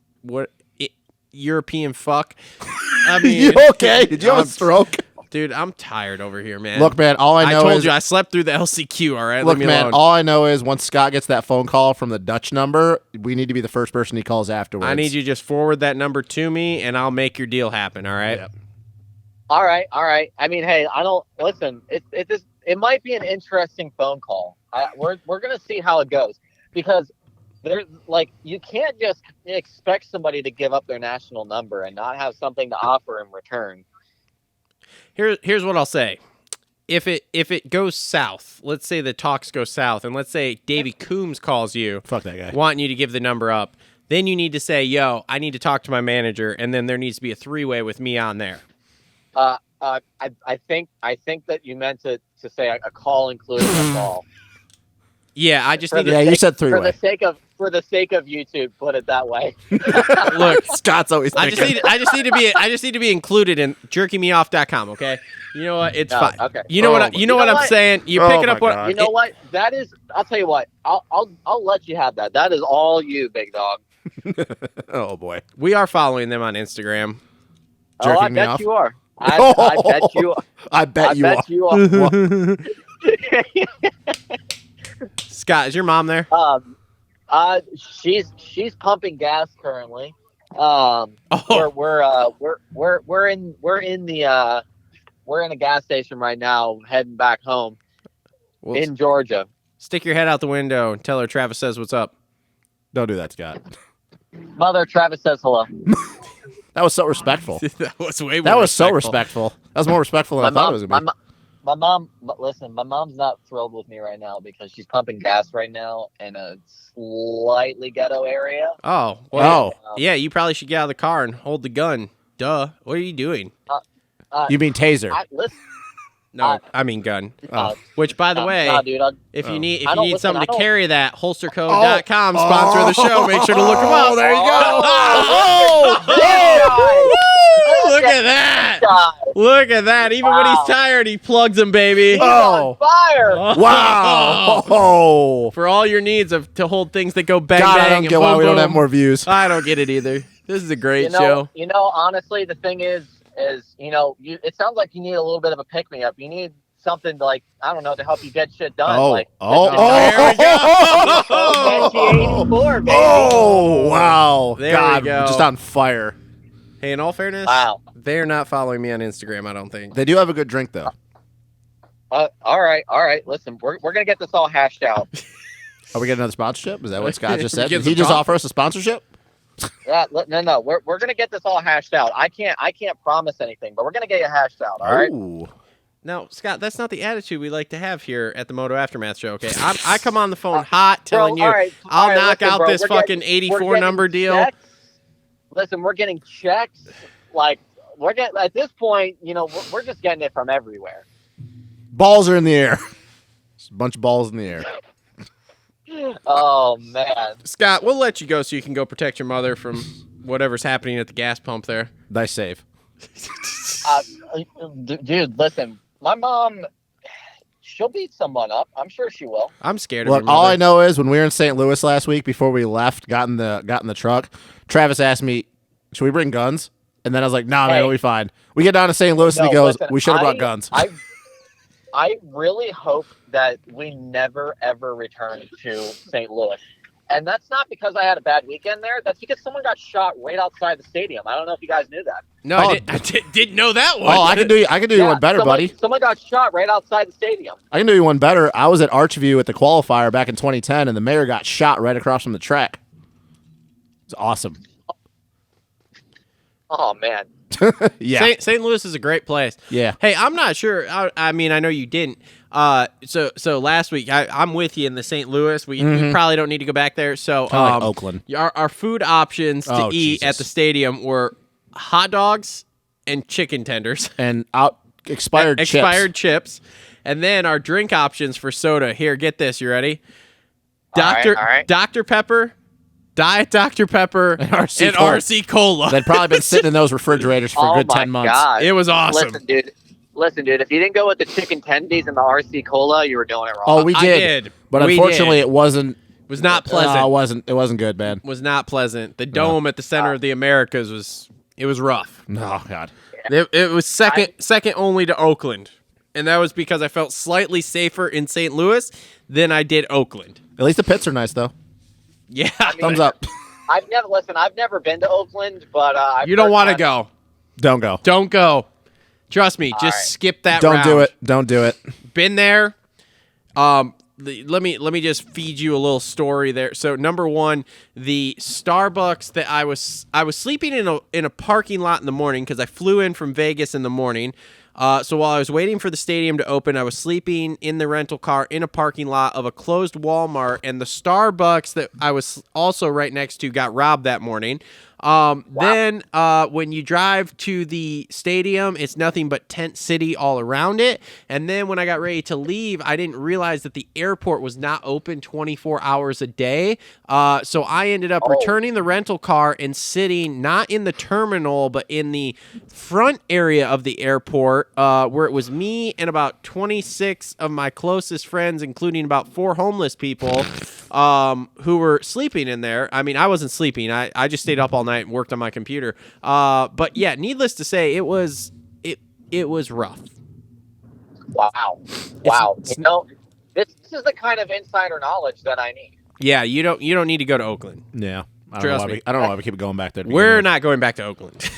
European fuck. I mean, you okay? Did you have a stroke? Dude, I'm tired over here, man. Look, man, all I know I told is you I slept through the LCQ, all right? Look, Let me man, alone. all I know is once Scott gets that phone call from the Dutch number, we need to be the first person he calls afterwards. I need you to just forward that number to me, and I'll make your deal happen, all right? Yep. All right. I mean, hey, I don't listen. It might be an interesting phone call. We're gonna see how it goes because there's like you can't just expect somebody to give up their national number and not have something to offer in return. Here's what I'll say. If it goes south, let's say the talks go south, and let's say Davey Coombs calls you, fuck that guy, wanting you to give the number up, then you need to say, yo, I need to talk to my manager, and then there needs to be a three-way with me on there. I think that you meant to say a call including a call. Yeah, I just need to. Yeah, you said three-way. For the sake of YouTube, put it that way. Look, Scott's always. I just need to be included in jerkymeoff.com. Okay, you know what? It's fine. Okay. You know what I'm saying. You're picking up what. God. You know what? That is. I'll tell you what. I'll let you have that. That is all you, big dog. Oh boy. We are following them on Instagram. I me bet off? you are. I bet you. I bet you are. Scott, is your mom there? She's pumping gas currently. We're in a gas station right now, heading back home in Georgia. Stick your head out the window and tell her Travis says what's up. Don't do that, Scott. Mother, Travis says hello. That was so respectful. That was way more That was so respectful. respectful. That was more respectful than I thought it was going to be. My mom, but listen, my mom's not thrilled with me right now because she's pumping gas right now in a slightly ghetto area. Oh, well, yeah, you probably should get out of the car and hold the gun. Duh. What are you doing? You mean taser? No, I mean gun. Which, by the way, dude, if you need listen, somebody to carry that, HolesterCo.com, sponsor of the show. Make sure to look them up. Oh, there you go. Look at that. Look at that. Even when he's tired, he plugs them, baby. On fire. Wow. Oh. For all your needs to hold things that go bang, God, bang. I don't and get why boom, we don't boom. have more views. I don't get it either. This is a great show. Honestly, the thing is it sounds like you need a little bit of a pick me up. You need something to, like, I don't know, to help you get shit done. There we go. Baby. Oh, wow. There God, we go. just on fire. Hey, in all fairness, they're not following me on Instagram, I don't think. They do have a good drink, though. All right. Listen, we're gonna get this all hashed out. Are we getting another sponsorship? Is that what Scott just said? Get Did he some just coffee. offer us a sponsorship? Yeah, no. We're gonna get this all hashed out. I can't promise anything, but we're gonna get it hashed out. All right. Ooh. No, Scott, that's not the attitude we like to have here at the Moto Aftermath Show, okay? I come on the phone hot telling you I'll knock out this fucking 84 number deal. Checks. Listen, we're getting checks. Like, we're getting, at this point, we're just getting it from everywhere. Balls are in the air. Just a bunch of balls in the air. Oh, man. Scott, we'll let you go so you can go protect your mother from whatever's happening at the gas pump there. Nice save. Dude, listen, my mom, she'll beat someone up. I'm sure she will. I'm scared of Look, her mother. all I know is when we were in St. Louis last week, before we left, got in the truck, Travis asked me, "Should we bring guns?" And then I was like, "Nah, man, it'll be fine." We get down to St. Louis, and he goes, listen, "We should have brought guns." I really hope that we never ever return to St. Louis. And that's not because I had a bad weekend there. That's because someone got shot right outside the stadium. I don't know if you guys knew that. No, I didn't know that one. Oh, I can do you one better, buddy. Someone got shot right outside the stadium. I can do you one better. I was at Archview at the qualifier back in 2010, and the mayor got shot right across from the track. It's awesome. Oh, man. Yeah. St. Louis is a great place. Yeah. Hey, I'm not sure. I mean, I know you didn't. So last week, I'm with you in the St. Louis. We probably don't need to go back there. So Like Oakland. Our food options to eat Jesus. at the stadium were hot dogs and chicken tenders And expired chips. And then our drink options for soda. Here, get this. You ready? All right. Dr. Pepper, Diet Dr. Pepper, and RC Cola. They'd probably been sitting in those refrigerators for a good 10 months. God. It was awesome. Listen, dude. If you didn't go with the chicken tendies and the RC Cola, you were doing it wrong. Oh, we I did. did. But We unfortunately, did. it wasn't. It was not pleasant. It wasn't good, man. Was not pleasant. The dome at the center of the Americas was rough. Oh God. It was second only to Oakland, and that was because I felt slightly safer in St. Louis than I did Oakland. At least the pits are nice, though. Yeah, Thumbs up. I've never been to Oakland, but you don't want to go. Don't go. Don't go. Trust me. Just right. skip that. Don't round. do it. Don't do it. Been there. Let me just feed you a little story there. So number one, the Starbucks that I was sleeping in a parking lot in the morning because I flew in from Vegas in the morning. So while I was waiting for the stadium to open, I was sleeping in the rental car in a parking lot of a closed Walmart, and the Starbucks that I was also right next to got robbed that morning. Then when you drive to the stadium, it's nothing but tent city all around it. And then when I got ready to leave, I didn't realize that the airport was not open 24 hours a day. So I ended up returning the rental car and sitting not in the terminal, but in the front area of the airport, where it was me and about 26 of my closest friends, including about 4 homeless people, who were sleeping in there. I mean, I wasn't sleeping. I just stayed up all night and worked on my computer. But yeah, needless to say, it was rough. Wow. This is the kind of insider knowledge that I need. Yeah, you don't need to go to Oakland. Yeah. I Trust me. don't know why we keep going back there. We're not going back to Oakland.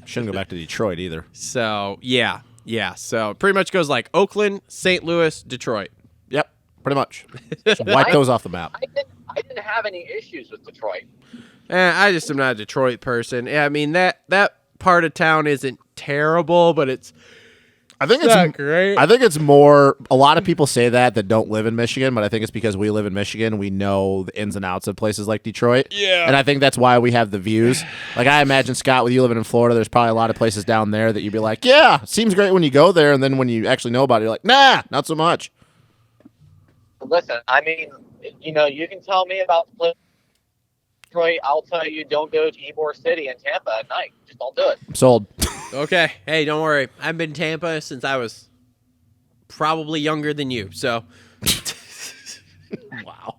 Shouldn't go back to Detroit either. So yeah. So it pretty much goes like Oakland, St. Louis, Detroit. Yep. Pretty much. Just wipe those off the map. I didn't have any issues with Detroit. I just am not a Detroit person. Yeah, I mean that part of town isn't terrible, but it's not great. I think it's more. A lot of people say that don't live in Michigan, but I think it's because we live in Michigan. We know the ins and outs of places like Detroit. Yeah, and I think that's why we have the views. Like I imagine, Scott, with you living in Florida, there's probably a lot of places down there that you'd be like, yeah, seems great when you go there, and then when you actually know about it, you're like, nah, not so much. Listen, I mean, you can tell me about Detroit. I'll tell you, don't go to Ybor City and Tampa at night. Just don't do it. Sold. Okay. Hey, don't worry. I've been in Tampa since I was probably younger than you. So, Wow.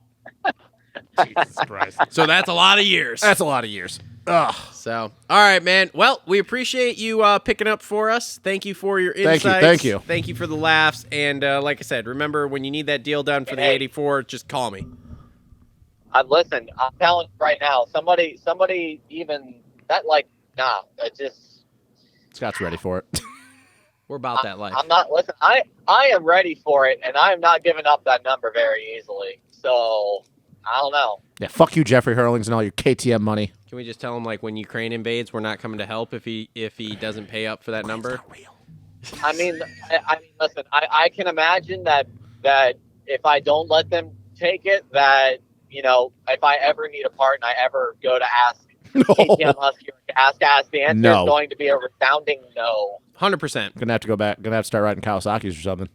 Jesus Christ. So that's a lot of years. That's a lot of years. Ugh. So, all right, man. Well, we appreciate you picking up for us. Thank you for your insights. Thank you. Thank you for the laughs. And like I said, remember when you need that deal done for the 84, just call me. Listen, I'm telling you right now, somebody even that it just. Scott's ready for it. We're about that life. I'm not. Listen, I am ready for it, and I am not giving up that number very easily. So I don't know. Yeah, fuck you, Jeffrey Hurlings, and all your KTM money. Can we just tell him like when Ukraine invades, we're not coming to help if he doesn't pay up for that number? I mean, listen, I can imagine that if I don't let them take it, that if I ever need a part and I ever go to ask KTM Husky to ask, the answer is going to be a resounding no. 100%. Gonna have to go back. Gonna have to start riding Kawasaki's or something.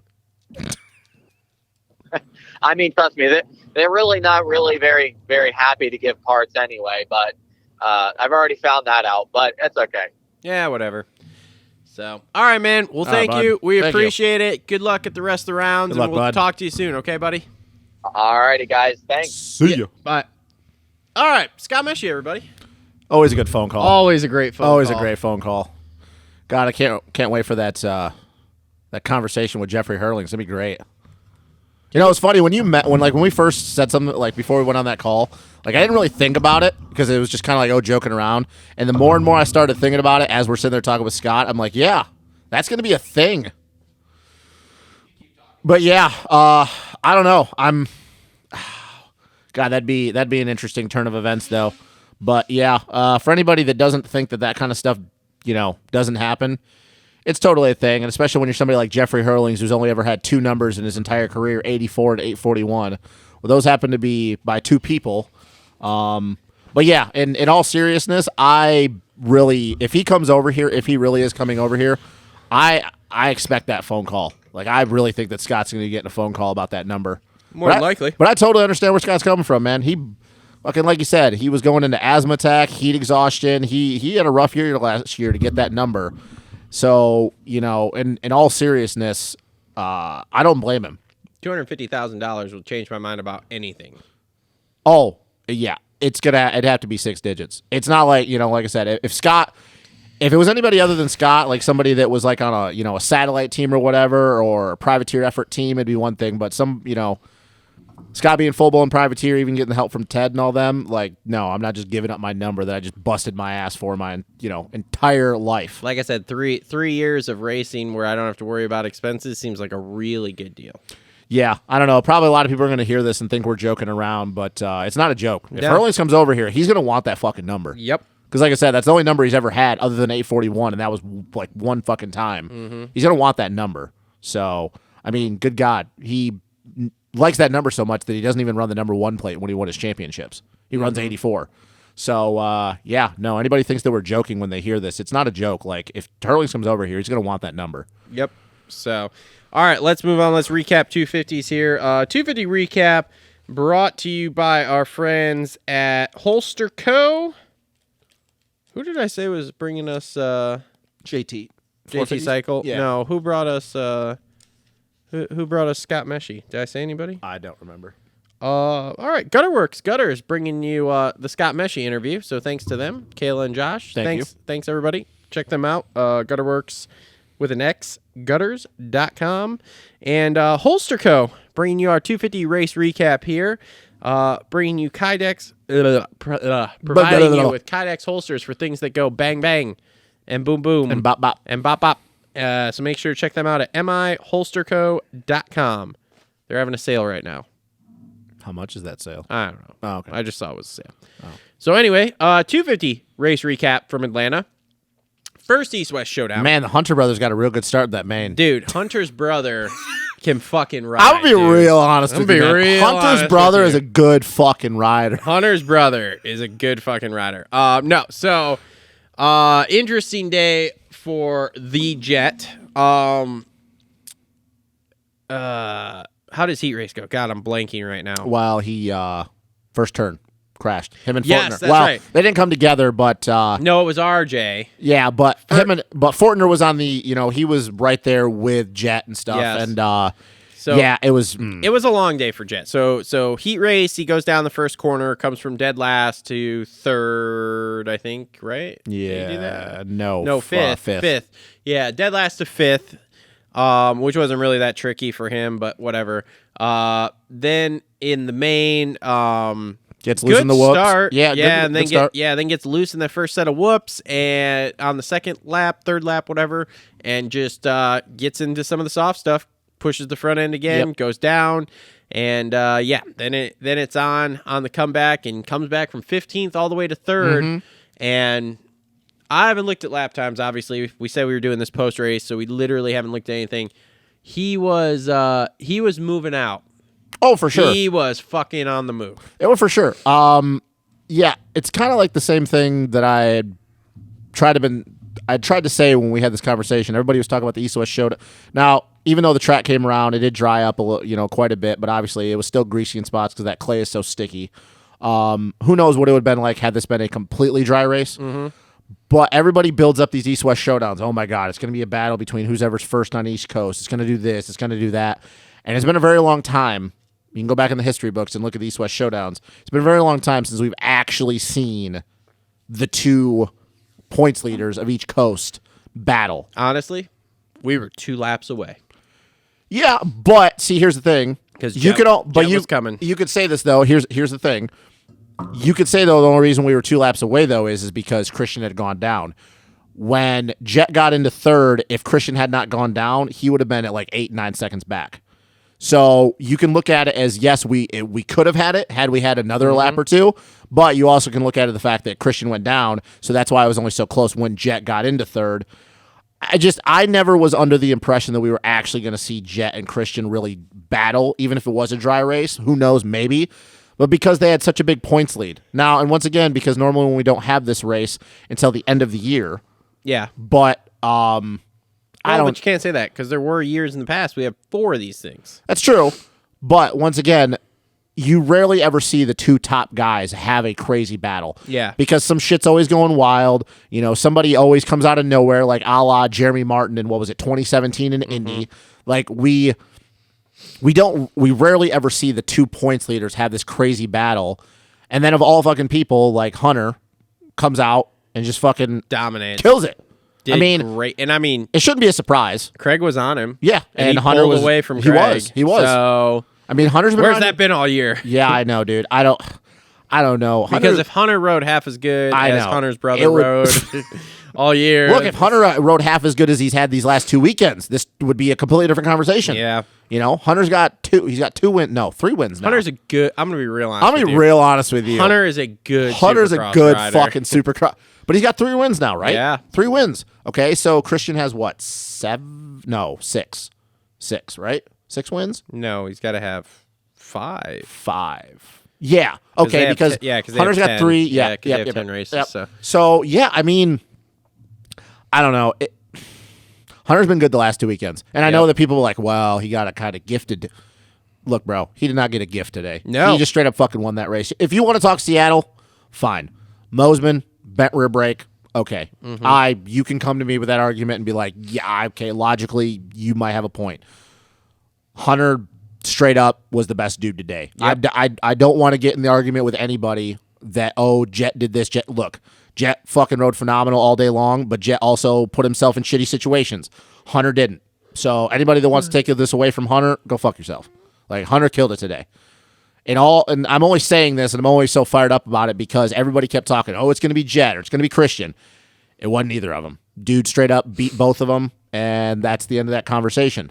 I mean, trust me, they're really not really very, very happy to give parts anyway. But I've already found that out. But it's okay. Yeah, whatever. So, all right, man. Well, thank bud. you. We Thank appreciate it. Good luck at the rest of the rounds, Good luck, and we'll bud. talk to you soon. Okay, buddy? All righty, guys. Thanks. See ya. Bye. All right, Scott Meshey, everybody. Always a good phone call. Always a great phone Always call. a great phone call. God, I can't wait for that conversation with Jeffrey Hurling. It's gonna be great. You know, it's funny when we first said something like before we went on that call. Like I didn't really think about it because it was just kind of like joking around. And the more and more I started thinking about it as we're sitting there talking with Scott, I'm like, yeah, that's gonna be a thing. But yeah, I don't know. God, that'd be an interesting turn of events though. But yeah, for anybody that doesn't think that kind of stuff, doesn't happen, it's totally a thing. And especially when you're somebody like Jeffrey Hurlings, who's only ever had two numbers in his entire career, 84 and 841. Well, those happen to be by two people. But yeah, in all seriousness, if he comes over here, if he really is coming over here, I expect that phone call. Like, I really think that Scott's going to get a phone call about that number. More than likely. But I totally understand where Scott's coming from, man. He, fucking like you said, he was going into asthma attack, heat exhaustion. He had a rough year last year to get that number. So, in all seriousness, I don't blame him. $250,000 will change my mind about anything. Oh, yeah. It'd have to be six digits. It's not like, like I said, if it was anybody other than Scott, like somebody that was like on a satellite team or whatever, or a privateer effort team, it'd be one thing. But Scott being full-blown privateer, even getting the help from Ted and all them, like, no, I'm not just giving up my number that I just busted my ass for my, entire life. Like I said, three years of racing where I don't have to worry about expenses seems like a really good deal. Yeah, I don't know. Probably a lot of people are going to hear this and think we're joking around, but it's not a joke. If Yeah. Hurlings comes over here, he's going to want that fucking number. Yep. Because like I said, that's the only number he's ever had other than 841, and that was like one fucking time. Mm-hmm. He's going to want that number. So, I mean, good God. He likes that number so much that he doesn't even run the number one plate when he won his championships. He runs 84. So, anybody thinks that we're joking when they hear this. It's not a joke. Like, if Hurlings comes over here, he's going to want that number. Yep. So, all right, let's move on. Let's recap 250s here. 250 recap brought to you by our friends at Holester Co. Who did I say was bringing us JT Cycle? Yeah. No, who brought us who brought us Scott Meshey? Did I say anybody? I don't remember. All right, Gutterworks. Gutters bringing you the Scott Meshey interview. So thanks to them, Kayla and Josh. Thanks everybody. Check them out. Gutterworks with an X, gutters.com. And Holester Co. bringing you our 250 race recap here. Bringing you Kydex, providing you with Kydex holsters for things that go bang bang and boom boom And bop bop. and bop bop. So make sure to check them out at miholsterco.com. They're having a sale right now. How much is that sale? I don't know. Oh, okay. I just saw it was a sale. So anyway, 250 race recap from Atlanta. First East-West showdown. Man, the Hunter brothers got a real good start in that main. Dude, Hunter's brother can fucking ride. I'm gonna be real honest with you, man. real Hunter's honest brother with is you. a good fucking rider. Hunter's brother is a good fucking rider. So interesting day for the Jet. How does heat race go? God, I'm blanking right now. While he first turn crashed, him and Yes, Fortner. that's well, right. They didn't come together, but No, it was RJ. yeah, but Fortner was on the he was right there with Jet and stuff, Yes. and So yeah, it was. It was a long day for Jet. So heat race, he goes down the first corner, comes from dead last to third, I think, right? Did he do that? No, fifth. Fifth. Yeah, dead last to fifth, which wasn't really that tricky for him, but whatever. Then in the main, Gets loose good in the whoops. start. Yeah, and good start. then gets loose in the first set of whoops, and on the second lap, third lap, whatever, and just gets into some of the soft stuff. Pushes the front end again, Yep. goes down, and then it's on the comeback and comes back from 15th all the way to third. Mm-hmm. And I haven't looked at lap times. Obviously, we said we were doing this post race, so we literally haven't looked at anything. He was moving out. Oh, for sure. He was fucking on the move. It was for sure. Yeah, it's kind of like the same thing that I tried to say when we had this conversation. Everybody was talking about the East-West show. Now, even though the track came around, it did dry up a little, quite a bit, but obviously it was still greasy in spots because that clay is so sticky. Who knows what it would have been like had this been a completely dry race? Mm-hmm. But everybody builds up these East-West showdowns. Oh, my God, it's going to be a battle between who's ever's first on East Coast. It's going to do this. It's going to do that. And it's been a very long time. You can go back in the history books and look at the East-West showdowns. It's been a very long time since we've actually seen the two points leaders of each coast battle. Honestly, we were 2 laps away. Yeah, but see, here's the thing. Because was coming. You could say this though. Here's the thing. You could say though the only reason we were 2 laps away though is because Christian had gone down. When Jet got into third, if Christian had not gone down, he would have been at like 8-9 seconds back. So you can look at it as, yes, we could have had it had we had another lap or two, but you also can look at it the fact that Christian went down, so that's why I was only so close when Jet got into third. I never was under the impression that we were actually going to see Jet and Christian really battle, even if it was a dry race. Who knows, maybe. But because they had such a big points lead. Now, and once again, because normally when we don't have this race until the end of the year. Yeah. But but you can't say that because there were years in the past we have 4 of these things. That's true. But once again, you rarely ever see the 2 top guys have a crazy battle. Yeah. Because some shit's always going wild. You know, somebody always comes out of nowhere, like a la Jeremy Martin in, 2017 in Indy. Like, we rarely ever see the 2 points leaders have this crazy battle. And then of all fucking people, like Hunter comes out and just fucking dominates. Kills it. Great. And it shouldn't be a surprise. Craig was on him. Yeah. And Hunter pulled was away from Craig. He was. So, Hunter's been where's that been all year? Yeah, I know, dude. I don't know. Because if Hunter rode half as good as Hunter's brother would, rode all year. Look, if Hunter rode half as good as he's had these last 2 weekends, this would be a completely different conversation. Yeah. You know, Hunter's got 2. He's got 3 wins now. Hunter's a good. I'm gonna be real honest. I'm gonna be real honest with you. Hunter is a good. Hunter's a Supercross good rider. fucking Supercross. But he's got 3 wins now, right? Yeah. 3 wins. Okay, so Christian has what? 7? No, 6. 6, right? 6 wins? No, he's got to have 5. 5. Yeah. Okay, because Hunter's got 3. Yeah, they have 10 races. Yep. So yeah, I don't know. Hunter's been good the last 2 weekends, and I know that people are like, "Well, he got a kind of gifted." Look, bro, he did not get a gift today. No, he just straight up fucking won that race. If you want to talk Seattle, fine. Mosman, bent rear brake. Okay, you can come to me with that argument and be like, "Yeah, okay, logically, you might have a point." Hunter straight up was the best dude today. Yep. I don't want to get in the argument with anybody that Jet did this. Jet fucking rode phenomenal all day long, but Jet also put himself in shitty situations. Hunter didn't. So anybody that wants to take this away from Hunter, go fuck yourself. Like, Hunter killed it today. And I'm only saying this, and I'm always so fired up about it because everybody kept talking, it's going to be Jet or it's going to be Christian. It wasn't either of them. Dude straight up beat both of them, and that's the end of that conversation.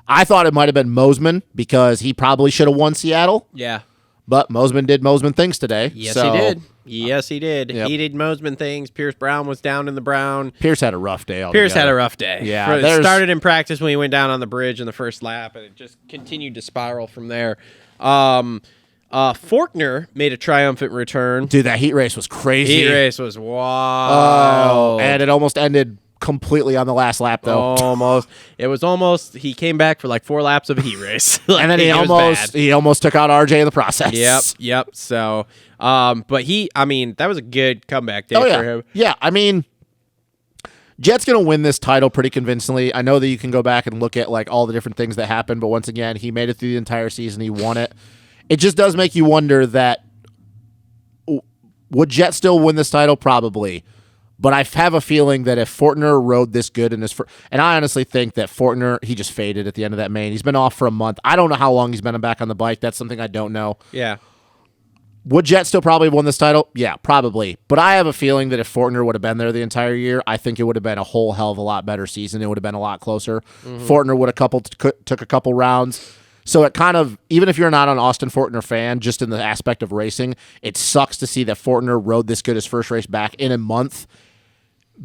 I thought it might have been Mosman because he probably should have won Seattle. Yeah. But Mosman did Mosman things today. Yes, he did. Yes, he did. Yep. He did Mosman things. Pierce Brown was down in the brown. Pierce had a rough day. Pierce had a rough day. Yeah. It started in practice when he went down on the bridge in the first lap, and it just continued to spiral from there. Faulkner made a triumphant return. Dude, that heat race was crazy. Heat race was wild. And it almost ended completely on the last lap, though. Almost. It was almost. He came back for like 4 laps of a heat race. And then he almost took out RJ in the process. Yep. So, but that was a good comeback day for him. Yeah, Jet's going to win this title pretty convincingly. I know that you can go back and look at like all the different things that happened, but once again, he made it through the entire season. He won it. It just does make you wonder that would Jet still win this title? Probably. But I have a feeling that if Faulkner rode this good in his and I honestly think that Faulkner, he just faded at the end of that main. He's been off for a month. I don't know how long he's been back on the bike. That's something I don't know. Yeah. Would Jet still probably have won this title? Yeah, probably. But I have a feeling that if Faulkner would have been there the entire year, I think it would have been a whole hell of a lot better season. It would have been a lot closer. Faulkner would have took a couple rounds. So it kind of, even if you're not an Austin Faulkner fan, just in the aspect of racing, it sucks to see that Faulkner rode this good his first race back in a month.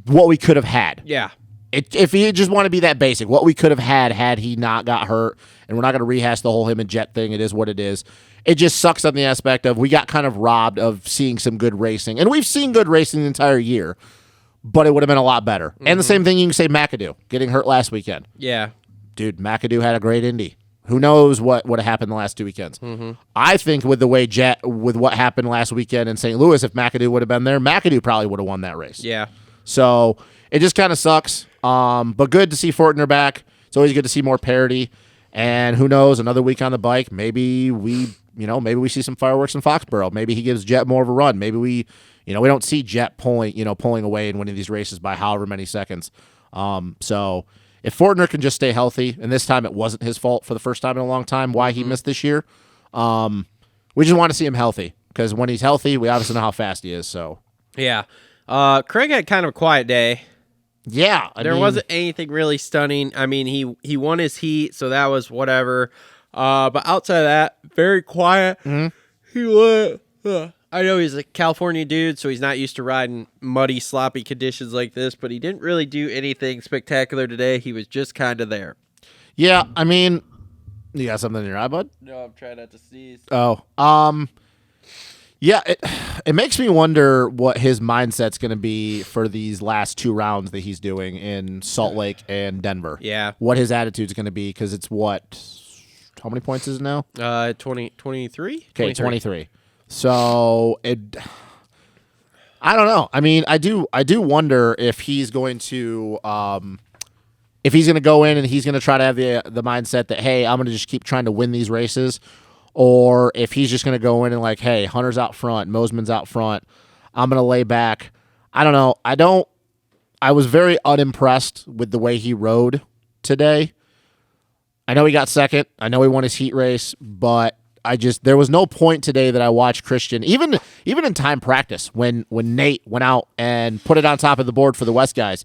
What we could have had. Yeah. If you just want to be that basic, what we could have had he not got hurt, and we're not going to rehash the whole him and Jet thing. It is what it is. It just sucks on the aspect of we got kind of robbed of seeing some good racing. And we've seen good racing the entire year, but it would have been a lot better. And the same thing you can say McAdoo, getting hurt last weekend. Yeah. Dude, McAdoo had a great Indy. Who knows what would have happened the last 2 weekends. I think with the way with what happened last weekend in St. Louis, if McAdoo would have been there, McAdoo probably would have won that race. Yeah. So it just kind of sucks. But good to see Fortner back. It's always good to see more parity. And who knows, another week on the bike, maybe we see some fireworks in Foxborough. Maybe he gives Jet more of a run. Maybe we don't see Jet pulling away and winning these races by however many seconds. So if Fortner can just stay healthy, and this time it wasn't his fault for the first time in a long time why he missed this year, we just want to see him healthy, because when he's healthy, we obviously know how fast he is. So yeah. Craig had kind of a quiet day. Yeah, there wasn't anything really stunning. I mean, he won his heat, so that was whatever. But outside of that, very quiet. Mm-hmm. He went. I know he's a California dude, so he's not used to riding muddy, sloppy conditions like this. But he didn't really do anything spectacular today. He was just kind of there. Yeah, I mean, you got something in your eye, bud? No, I'm trying not to sneeze. Oh, yeah, it makes me wonder what his mindset's going to be for these last 2 rounds that he's doing in Salt Lake and Denver. Yeah. What his attitude's going to be, because it's how many points is it now? 23? Okay, 23. So I don't know. I mean, I do wonder if he's going to go in and he's going to try to have the mindset that, hey, I'm going to just keep trying to win these races. Or if he's just going to go in and like, hey, Hunter's out front, Mosman's out front, I'm going to lay back. I don't know. I was very unimpressed with the way he rode today. I know he got second. I know he won his heat race, but there was no point today that I watched Christian, even in time practice, when Nate went out and put it on top of the board for the West guys.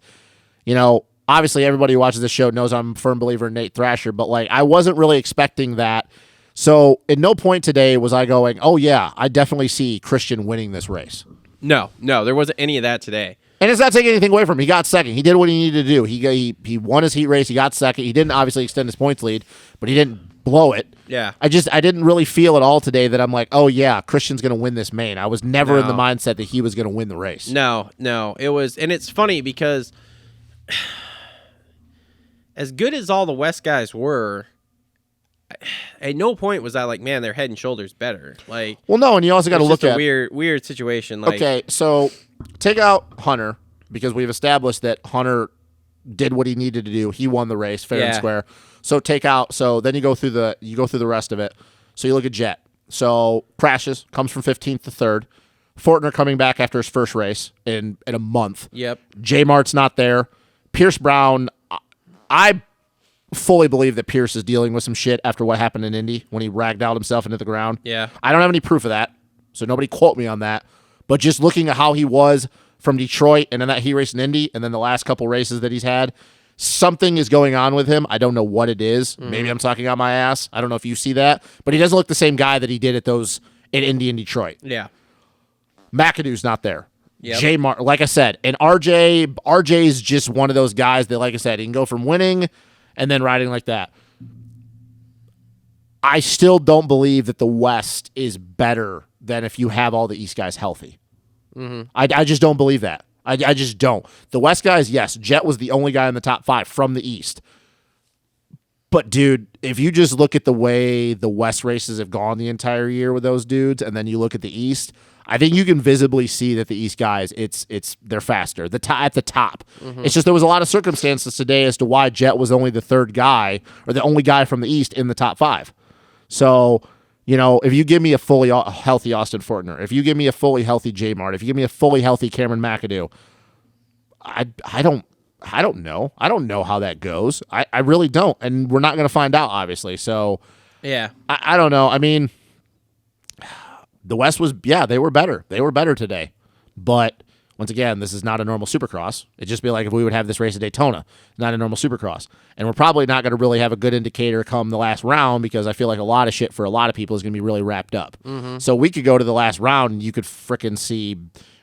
Obviously everybody who watches this show knows I'm a firm believer in Nate Thrasher, but like I wasn't really expecting that. So at no point today was I going, oh, yeah, I definitely see Christian winning this race. No, there wasn't any of that today. And it's not taking anything away from him. He got second. He did what he needed to do. He won his heat race. He got second. He didn't obviously extend his points lead, but he didn't blow it. Yeah. I didn't really feel at all today that I'm like, oh, yeah, Christian's going to win this main. I was never in the mindset that he was going to win the race. No. It was, and it's funny because as good as all the West guys were, at no point was I like, man, they're head and shoulders better. Like, well, no, and you also got to look at weird situation. Like, okay, so take out Hunter, because we've established that Hunter did what he needed to do. He won the race fair and square. So then you go through the rest of it. So you look at Jet. So crashes, comes from 15th to 3rd. Fortner coming back after his first race in a month. Yep. J Mart's not there. Pierce Brown, I fully believe that Pierce is dealing with some shit after what happened in Indy when he ragdoled himself into the ground. Yeah. I don't have any proof of that, so nobody quote me on that. But just looking at how he was from Detroit and then that he raced in Indy and then the last couple races that he's had, something is going on with him. I don't know what it is. Maybe I'm talking out my ass. I don't know if you see that. But he doesn't look the same guy that he did at those in Indy and Detroit. Yeah. McAdoo's not there. Yep. J Mart, like I said, and RJ's just one of those guys that, like I said, he can go from winning and then riding like that. I still don't believe that the West is better than if you have all the East guys healthy. Mm-hmm. I just don't believe that. I just don't. The West guys, yes, Jet was the only guy in the top 5 from the East. But, dude, if you just look at the way the West races have gone the entire year with those dudes, and then you look at the East, I think you can visibly see that the East guys, they're faster. At the top. Mm-hmm. It's just there was a lot of circumstances today as to why Jet was only the 3rd guy, or the only guy from the East in the top 5. So, if you give me a fully healthy Austin Fortner, if you give me a fully healthy J Mart, if you give me a fully healthy Cameron McAdoo, I don't know. I don't know how that goes. I really don't. And we're not going to find out, obviously. So, yeah. I don't know. I mean, the West was, they were better. They were better today. But, once again, this is not a normal Supercross. It'd just be like if we would have this race at Daytona, not a normal Supercross. And we're probably not going to really have a good indicator come the last round, because I feel like a lot of shit for a lot of people is going to be really wrapped up. Mm-hmm. So we could go to the last round and you could frickin' see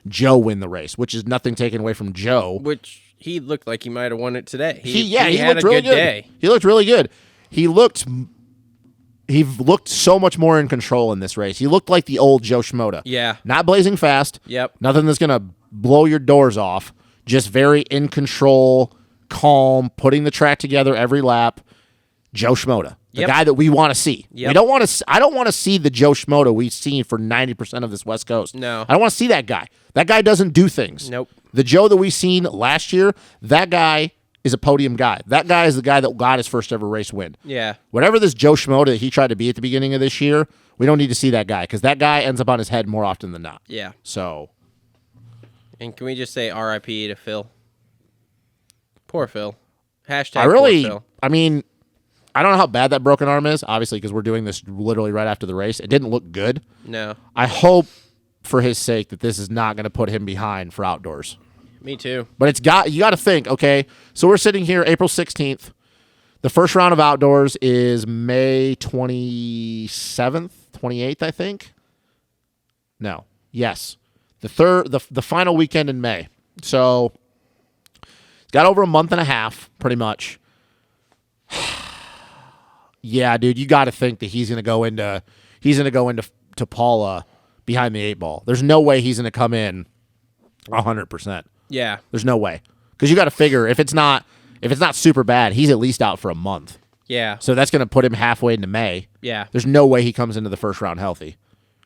Joe win the race, which is nothing taken away from Joe. Which he looked like he might have won it today. He had looked really good. Day. He looked really good. He looked so much more in control in this race. He looked like the old Joe Schmoda. Yeah. Not blazing fast. Yep. Nothing that's going to blow your doors off. Just very in control, calm, putting the track together every lap. Joe Schmoda, the Yep. guy that we want to see. Yep. We don't want to. I don't want to see the Joe Schmoda we've seen for 90% of this West Coast. No. I don't want to see that guy. That guy doesn't do things. Nope. The Joe that we seen last year, that guy is a podium guy. That guy is the guy that got his first ever race win. Yeah. Whatever this Joe Schmoda that he tried to be at the beginning of this year, we don't need to see that guy because that guy ends up on his head more often than not. Yeah. So, And can we just say R.I.P. to Phil? Poor Phil. Hashtag poor Phil. I mean, I don't know how bad that broken arm is, obviously, because we're doing this literally right after the race. It didn't look good. No. I hope for his sake that this is not going to put him behind for outdoors. Me too. But you got to think, okay, so we're sitting here April 16th. The first round of outdoors is May 27th, 28th, I think. No. Yes. The final weekend in May. So it's got over a month and a half, pretty much. Yeah, dude, you got to think that he's going to go into Paula behind the 8 ball. There's no way he's going to come in 100%. Yeah. There's no way. Because you got to figure if it's not super bad, he's at least out for a month. Yeah. So that's going to put him halfway into May. Yeah. There's no way he comes into the first round healthy,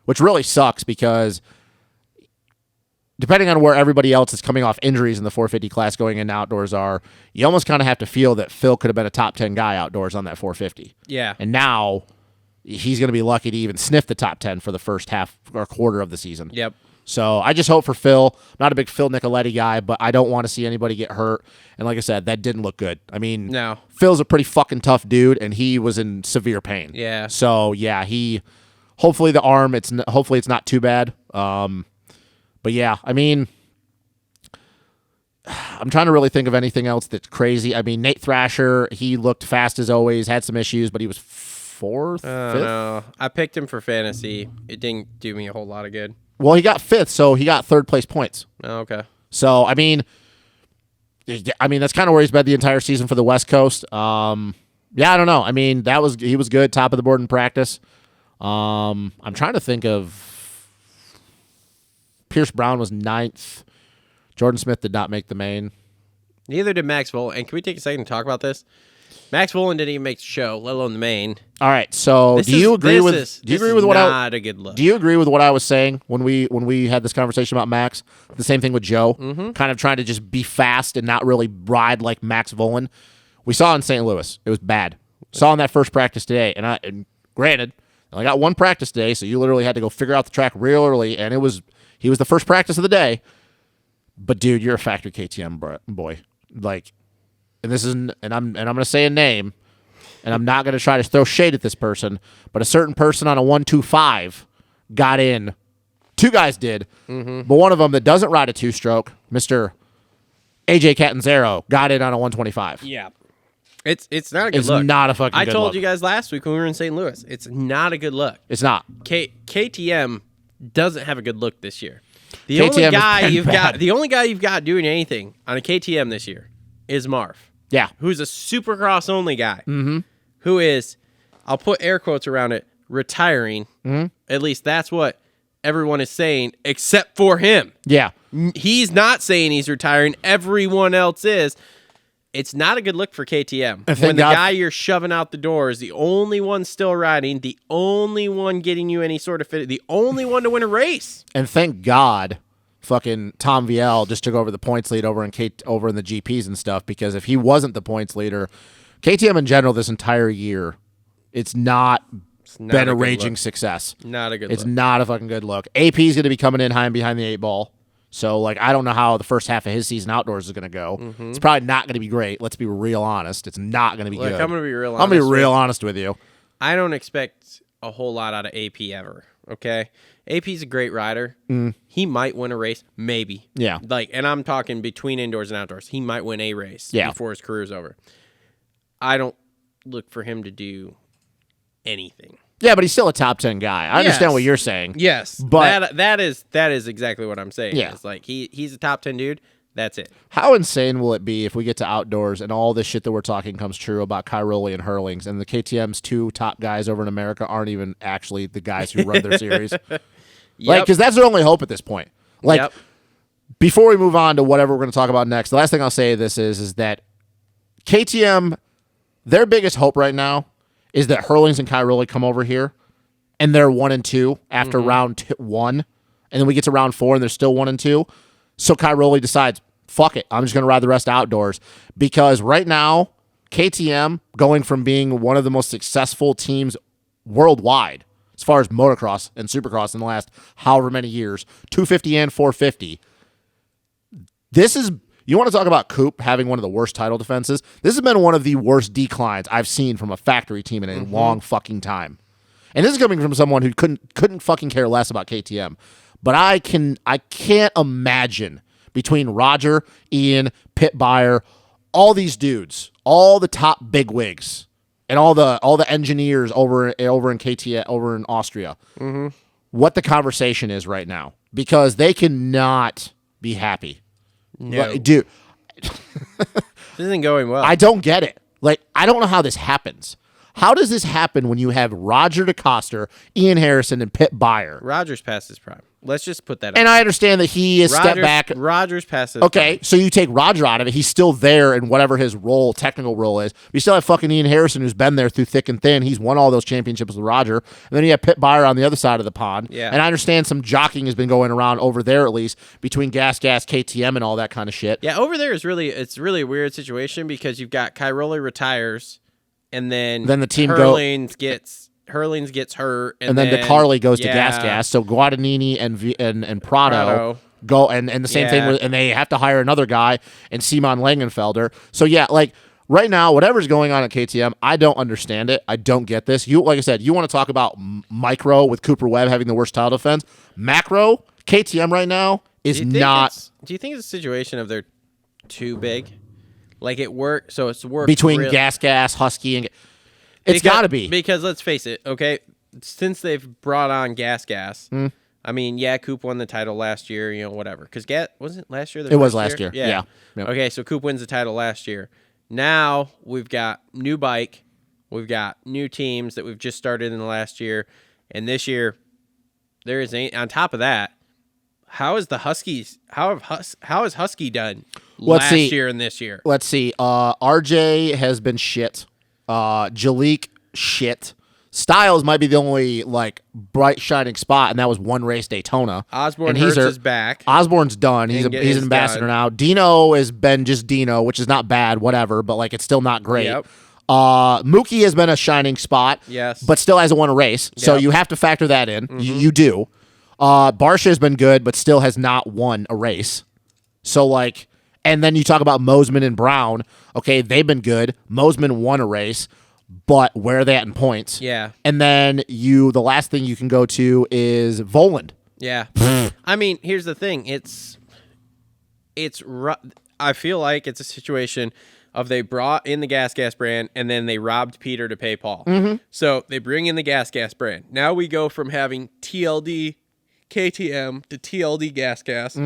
which really sucks because depending on where everybody else is coming off injuries in the 450 class going into outdoors are, you almost kind of have to feel that Phil could have been a top 10 guy outdoors on that 450. Yeah. And now he's going to be lucky to even sniff the top 10 for the first half or quarter of the season. Yep. So I just hope for Phil. I'm not a big Phil Nicoletti guy, but I don't want to see anybody get hurt. And like I said, that didn't look good. I mean, No. Phil's a pretty fucking tough dude, and he was in severe pain. Yeah. So yeah, hopefully the arm, hopefully it's not too bad. But yeah, I mean, I'm trying to really think of anything else that's crazy. I mean, Nate Thrasher, he looked fast as always, had some issues, but he was fourth, fifth. No. I picked him for fantasy. It didn't do me a whole lot of good. Well, he got fifth, so he got third place points. Oh, okay. So I mean, that's kind of where he's been the entire season for the West Coast. Yeah, I don't know. I mean, he was good, top of the board in practice. I'm trying to think of. Pierce Brown was 9th. Jordan Smith did not make the main. Neither did Max Volan. And can we take a second to talk about this? Max Volan didn't even make the show, let alone the main. All right. So do you agree with what not a good look. Do you agree with what I was saying when we had this conversation about Max? The same thing with Joe, kind of trying to just be fast and not really ride like Max Volan. We saw in St. Louis, it was bad. Saw in that first practice today, and granted, I only got one practice today, so you literally had to go figure out the track real early, and he was the first practice of the day. But dude, you're a factory KTM boy. Like, and I'm going to say a name, and I'm not going to try to throw shade at this person, but a certain person on a 125 got in. Two guys did, but one of them that doesn't ride a two-stroke, Mr. AJ Catanzaro, got in on a 125. Yeah. It's not a good look. It's not a fucking good look. I told you guys last week when we were in St. Louis, it's not a good look. It's not. KTM doesn't have a good look this year. The KTM only guy has been bad. the only guy you've got doing anything on a KTM this year is Marv. Yeah. Who's a Supercross only guy. Who is, I'll put air quotes around it, retiring. At least that's what everyone is saying, except for him. Yeah. He's not saying he's retiring. Everyone else is. It's not a good look for KTM. When the guy you're shoving out the door is the only one still riding, the only one getting you any sort of fit, the only one to win a race. And thank God fucking Tom Viel just took over the points lead over in the GPs and stuff, because if he wasn't the points leader, KTM in general this entire year, it's not been a raging success. Not a good look. It's not a fucking good look. AP is going to be coming in high and behind the 8 ball. So, like, I don't know how the first half of his season outdoors is going to go. It's probably not going to be great. Let's be real honest. It's not going to be good. I'm going to be real honest. I'm going to be real honest with you. I don't expect a whole lot out of AP ever, okay? AP's a great rider. He might win a race, maybe. Yeah. And I'm talking between indoors and outdoors. He might win a race before his career's over. I don't look for him to do anything. Yeah, but he's still a top 10 guy. I understand what you're saying. Yes, but that is exactly what I'm saying. Yeah. It's like he's a top 10 dude. That's it. How insane will it be if we get to outdoors and all this shit that we're talking comes true about Cairoli and Hurlings, and the KTM's two top guys over in America aren't even actually the guys who run their series? Like, because that's their only hope at this point. Like, before we move on to whatever we're going to talk about next, the last thing I'll say this is that KTM their biggest hope right now is that Hurlings and Cairoli come over here and they're 1-2 after round 1, and then we get to round 4 and they're still 1-2. So Cairoli decides, fuck it, I'm just going to ride the rest outdoors. Because right now, KTM going from being one of the most successful teams worldwide as far as motocross and supercross in the last however many years, 250 and 450. This is, you want to talk about Coop having one of the worst title defenses? This has been one of the worst declines I've seen from a factory team in a long fucking time. And this is coming from someone who couldn't fucking care less about KTM. But I can't imagine between Roger, Ian, Pitt Buyer, all these dudes, all the top bigwigs, and all the engineers over in KTM over in Austria, what the conversation is right now, because they cannot be happy. No. Dude, this isn't going well. I don't get it. Like, I don't know how this happens. How does this happen when you have Roger DeCoster, Ian Harrison, and Pitt Buyer? Roger's past his prime. Let's just put that up. And I understand that he is stepped back. Roger's past his Okay, prime. so you take Roger out of it. He's still there in whatever his technical role is. We still have fucking Ian Harrison, who's been there through thick and thin. He's won all those championships with Roger. And then you have Pitt Buyer on the other side of the pond. Yeah. And I understand some jockeying has been going around over there, at least, between Gas, KTM, and all that kind of shit. Yeah, over there is it's really a weird situation because you've got Cairoli retires, and then the team Hurlings gets hurt, and then DeCarli goes to Gas. So Guadagnini and Prado go, and the same thing with, and they have to hire another guy, and Simon Langenfelder. So yeah, like right now, whatever's going on at KTM, I don't understand it. I don't get this. Like I said, you want to talk about micro with Cooper Webb having the worst title defense. Macro, KTM right now is not. Do you think it's a situation of they're too big? Like it worked, so it's worked between Gas, Husky, and it's got to be. Because let's face it, okay, since they've brought on Gas, I mean, yeah, Coop won the title last year, whatever. Because was it last year? It was last year. Yeah. Yep. Okay, so Coop wins the title last year. Now we've got new bike, we've got new teams that we've just started in the last year, and this year there is on top of that. How is the Huskies? How has Husky done last year and this year? Let's see. RJ has been shit. Jalik shit. Styles might be the only like bright shining spot, and that was one race Daytona. Osborne is back. Osborne's done. He's an ambassador now. Dino has been just Dino, which is not bad, whatever, but like it's still not great. Yep. Mookie has been a shining spot, yes, but still hasn't won a race. So you have to factor that in. You do. Barsha has been good, but still has not won a race. So, like, and then you talk about Mosman and Brown. Okay, they've been good. Mosman won a race, but where are they at in points? Yeah. And then the last thing you can go to is Voland. Yeah. I mean, here's the thing. I feel like it's a situation of they brought in the Gas brand and then they robbed Peter to pay Paul. So they bring in the Gas brand. Now we go from having TLD KTM to TLD Gas.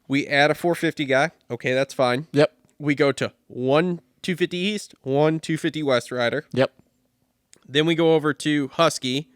We add a 450 guy. Okay, that's fine. Yep. We go to 1 250 East, 1 250 West rider. Yep. Then we go over to Husky.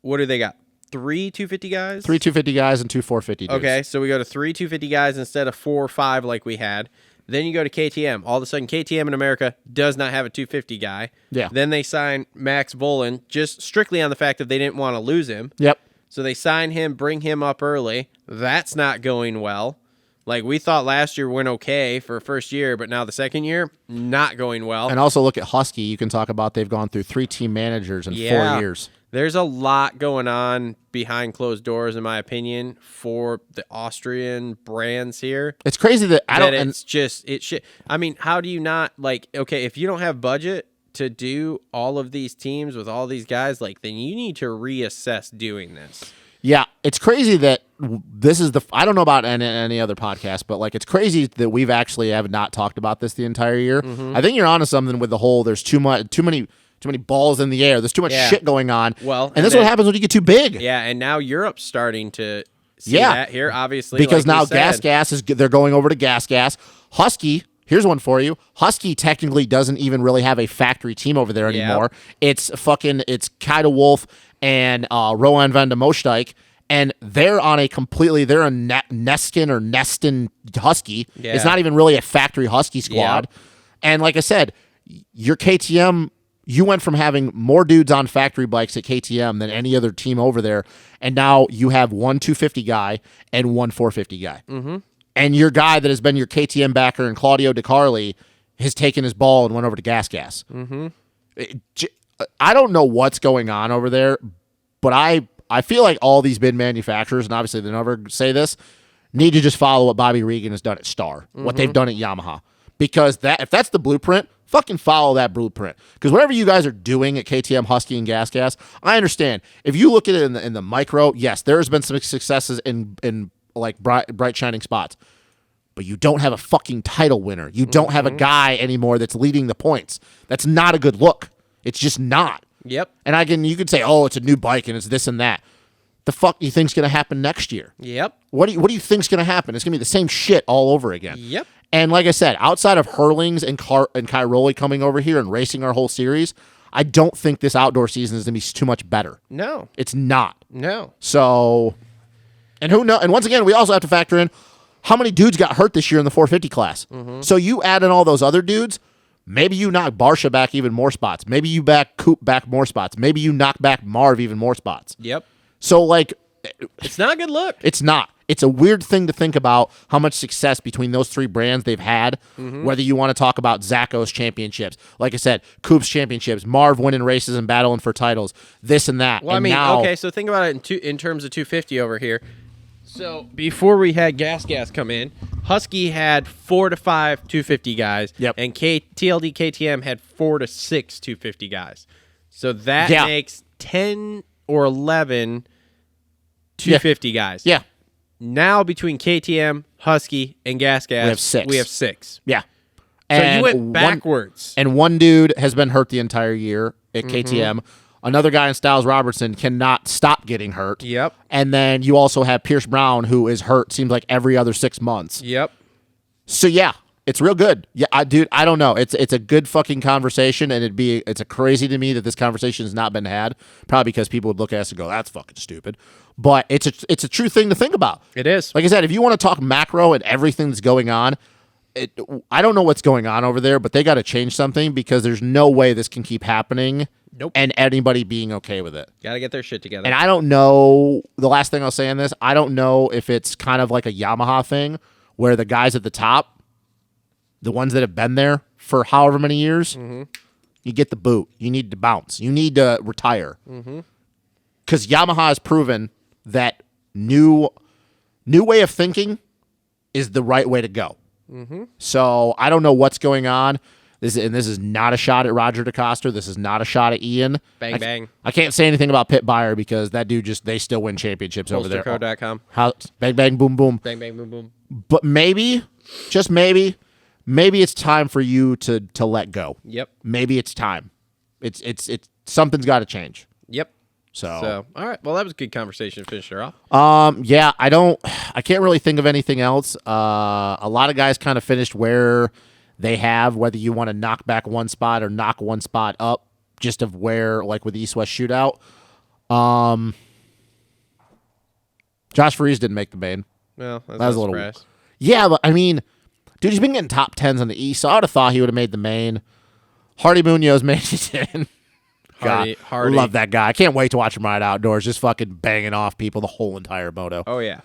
What do they got? 3 250 guys? 3 250 guys and 2 450 dudes. Okay, so we go to 3 250 guys instead of 4 or 5 like we had. Then you go to KTM. All of a sudden, KTM in America does not have a 250 guy. Yeah. Then they sign Max Volan just strictly on the fact that they didn't want to lose him. Yep. So they sign him, bring him up early. That's not going well. Like, we thought last year went okay for first year, but now the second year, not going well. And also look at Husky. You can talk about they've gone through 3 team managers in 4 years. There's a lot going on behind closed doors, in my opinion, for the Austrian brands here. It's crazy that I mean, how do you not, like, okay, if you don't have budget to do all of these teams with all these guys, like, then you need to reassess doing this. Yeah, it's crazy that this is I don't know about any other podcast, but like it's crazy that we've actually have not talked about this the entire year. I think you're onto something with the whole there's too many balls in the air. There's too much shit going on. Well, and this is what happens when you get too big. Yeah, and now Europe's starting to see that here, obviously. Because like now Gas they're going over to Gas. Husky, here's one for you. Husky technically doesn't even really have a factory team over there anymore. It's Kaida Wolf and Rowan van de Moostijk, and they're on a Neskin or Neston Husky. Yeah. It's not even really a factory Husky squad. Yep. And like I said, your KTM, you went from having more dudes on factory bikes at KTM than any other team over there, and now you have one 250 guy and one 450 guy. Mm-hmm. And your guy that has been your KTM backer and Claudio De Carli has taken his ball and went over to Gas. Mm-hmm. I don't know what's going on over there, but I feel like all these bin manufacturers, and obviously they never say this, need to just follow what Bobby Regan has done at Star, what they've done at Yamaha. Because if that's the blueprint, fucking follow that blueprint. Because whatever you guys are doing at KTM, Husky, and Gas, I understand. If you look at it in the micro, yes, there's been some successes in like bright shining spots. But you don't have a fucking title winner. You don't have a guy anymore that's leading the points. That's not a good look. It's just not. Yep. And you could say, oh, it's a new bike and it's this and that. The fuck do you think's going to happen next year? Yep. What do you think's going to happen? It's going to be the same shit all over again. Yep. And like I said, outside of Hurlings and Cairoli coming over here and racing our whole series, I don't think this outdoor season is going to be too much better. No. It's not. No. So, and who knows? And once again, we also have to factor in how many dudes got hurt this year in the 450 class. Mm-hmm. So you add in all those other dudes, maybe you knock Barsha back even more spots. Maybe you back Coop back more spots. Maybe you knock back Marv even more spots. Yep. So, like, it's not a good look. It's not. It's a weird thing to think about how much success between those three brands they've had, whether you want to talk about Zacho's championships. Like I said, Coop's championships, Marv winning races and battling for titles, this and that. Well, and I mean, now, okay, so think about it in terms of 250 over here. So before we had Gas come in, Husky had 4 to 5 250 guys, and TLD KTM had 4 to 6 250 guys. So that makes 10 or 11 250 guys. Yeah. Now between KTM, Husky, and Gas, we have six. We have 6. Yeah. So you went backwards. And one dude has been hurt the entire year at KTM. Another guy in Styles Robertson cannot stop getting hurt. Yep. And then you also have Pierce Brown, who is hurt, seems like every other 6 months. Yep. So, yeah, it's real good. Yeah, I don't know. It's a good fucking conversation, and it's crazy to me that this conversation has not been had, probably because people would look at us and go, that's fucking stupid. But it's a true thing to think about. It is. Like I said, if you want to talk macro and everything that's going on, I don't know what's going on over there, but they got to change something because there's no way this can keep happening. Nope. And anybody being okay with it. Got to get their shit together. And I don't know, the last thing I'll say on this, I don't know if it's kind of like a Yamaha thing where the guys at the top, the ones that have been there for however many years, you get the boot. You need to bounce. You need to retire. Because Yamaha has proven that new way of thinking is the right way to go. So I don't know what's going on. This is not a shot at Roger DeCoster. This is not a shot at Ian. Bang. I can't say anything about Pit Buyer because that dude they still win championships over there. HolesterCo.com. Bang, boom, boom. Bang, boom, boom. But maybe, just maybe it's time for you to let go. Yep. Maybe it's time. It's something's got to change. Yep. So all right. Well, that was a good conversation to finish her off. Yeah, I can't really think of anything else. A lot of guys kind of finished where they have, whether you want to knock back one spot or knock one spot up, just of where, like with the East-West shootout. Josh Freese didn't make the main. Well, that was a a little surprise. Yeah, but I mean, dude, he's been getting top 10s on the East, so I would have thought he would have made the main. Hardy Munoz made it in. Hardy. Love that guy. I can't wait to watch him ride outdoors, just fucking banging off people the whole entire moto. Oh, yeah.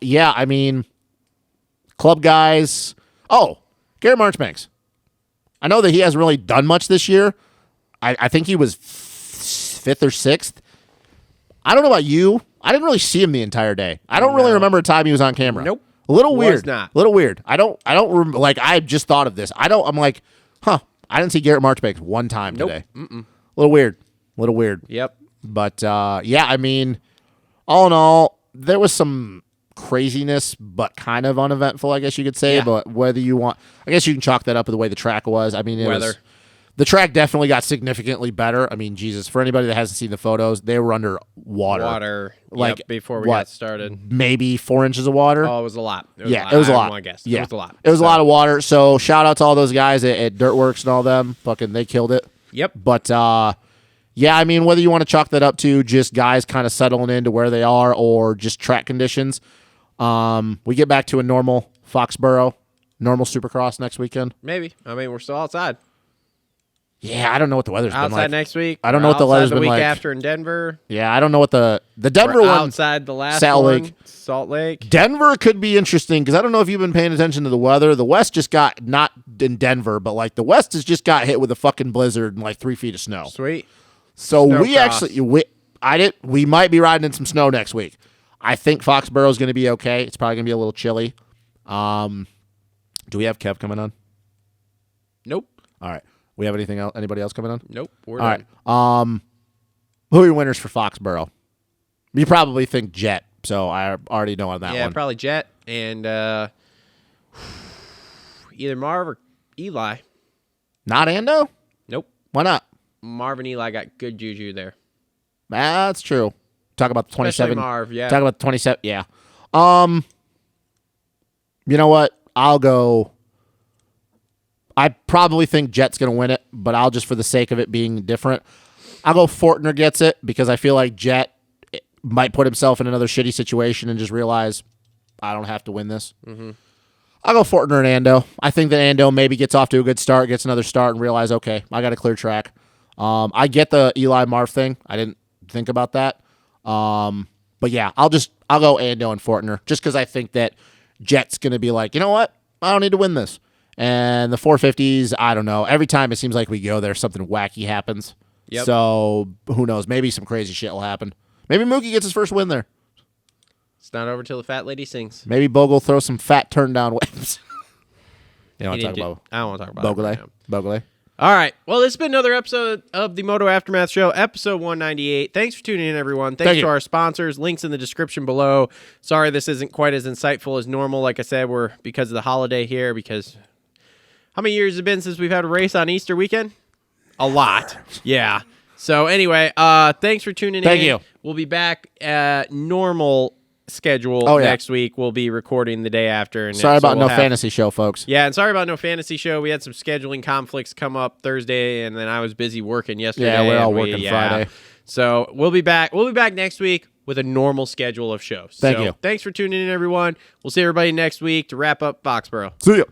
Yeah, I mean, club guys. Oh, Garrett Marchbanks. I know that he hasn't really done much this year. I think he was 5th or 6th. I don't know about you. I didn't really see him the entire day. I don't really remember a time he was on camera. Nope. A little weird. Not. A little weird. I just thought of this. I'm like, I didn't see Garrett Marchbanks one time today. A little weird. Yep. But, yeah, I mean, all in all, there was some craziness, but kind of uneventful, I guess you could say. Yeah. But whether you want, I guess you can chalk that up with the way the track was. I mean, the track definitely got significantly better. I mean, Jesus, for anybody that hasn't seen the photos, they were under water. Like, before we got started. Maybe 4 inches of water. Oh, it was a lot. It was a lot. I guess. Yeah. It was a lot. It was a lot of water. So shout out to all those guys at Dirtworks and all them. Fucking, they killed it. Yep. But, yeah, I mean, whether you want to chalk that up to just guys kind of settling into where they are or just track conditions, we get back to a normal Foxborough, normal Supercross next weekend. Maybe. I mean, we're still outside. Yeah, I don't know what the weather's been Outside like. next week. I don't know what the weather's been week like. after in Denver. Yeah, I don't know what the Denver Or one. outside the last Salt one, Lake. Salt Lake. Denver could be interesting because I don't know if you've been paying attention to the weather. The West just got, not in Denver, but like the West has just got hit with a fucking blizzard and like 3 feet of snow. Sweet. So Snow we cross. actually, we might be riding in some snow next week. I think Foxborough's going to be okay. It's probably going to be a little chilly. Do we have Kev coming on? Nope. All right. We have anything else? Anybody else coming on? Nope. We're All done. right. Who are your winners for Foxborough? You probably think Jet, so I already know on that Yeah, one. probably Jet and either Marv or Eli. Not Ando? Nope. Why not? Marv and Eli got good juju there. That's true. Talk about the 27. Especially Marv, yeah. Talk about the 27. Yeah. You know what? I'll go. I probably think Jet's going to win it, but I'll just, for the sake of it being different, I'll go Fortner gets it because I feel like Jet might put himself in another shitty situation and just realize I don't have to win this. Mm-hmm. I'll go Fortner and Ando. I think that Ando maybe gets off to a good start, gets another start, and realize, okay, I got a clear track. I get the Eli Marv thing. I didn't think about that. But yeah, I'll go Ando and Fortner just because I think that Jet's going to be like, you know what? I don't need to win this. And the 450s, I don't know. Every time it seems like we go there, something wacky happens. Yep. So who knows? Maybe some crazy shit will happen. Maybe Mookie gets his first win there. It's not over till the fat lady sings. Maybe Bogle throws some fat turn down waves. You know what I'm talking about? I don't want to talk about Bogle. it right now. Bogle. All right. Well, this has been another episode of the Moto Aftermath Show, episode 198. Thanks for tuning in, everyone. Thanks to our sponsors. Links in the description below. Sorry this isn't quite as insightful as normal. Like I said, we're because of the holiday here. Because how many years has it been since we've had a race on Easter weekend? A lot. Yeah. So anyway, thanks for tuning in. Thank you. We'll be back at normal schedule next week. We'll be recording the day after. And Sorry about no fantasy show, folks. Yeah, and sorry about no fantasy show. We had some scheduling conflicts come up Thursday, and then I was busy working yesterday. Yeah, we're all working Friday. So we'll be back. We'll be back next week with a normal schedule of shows. Thank you. Thanks for tuning in, everyone. We'll see everybody next week to wrap up Foxborough. See ya.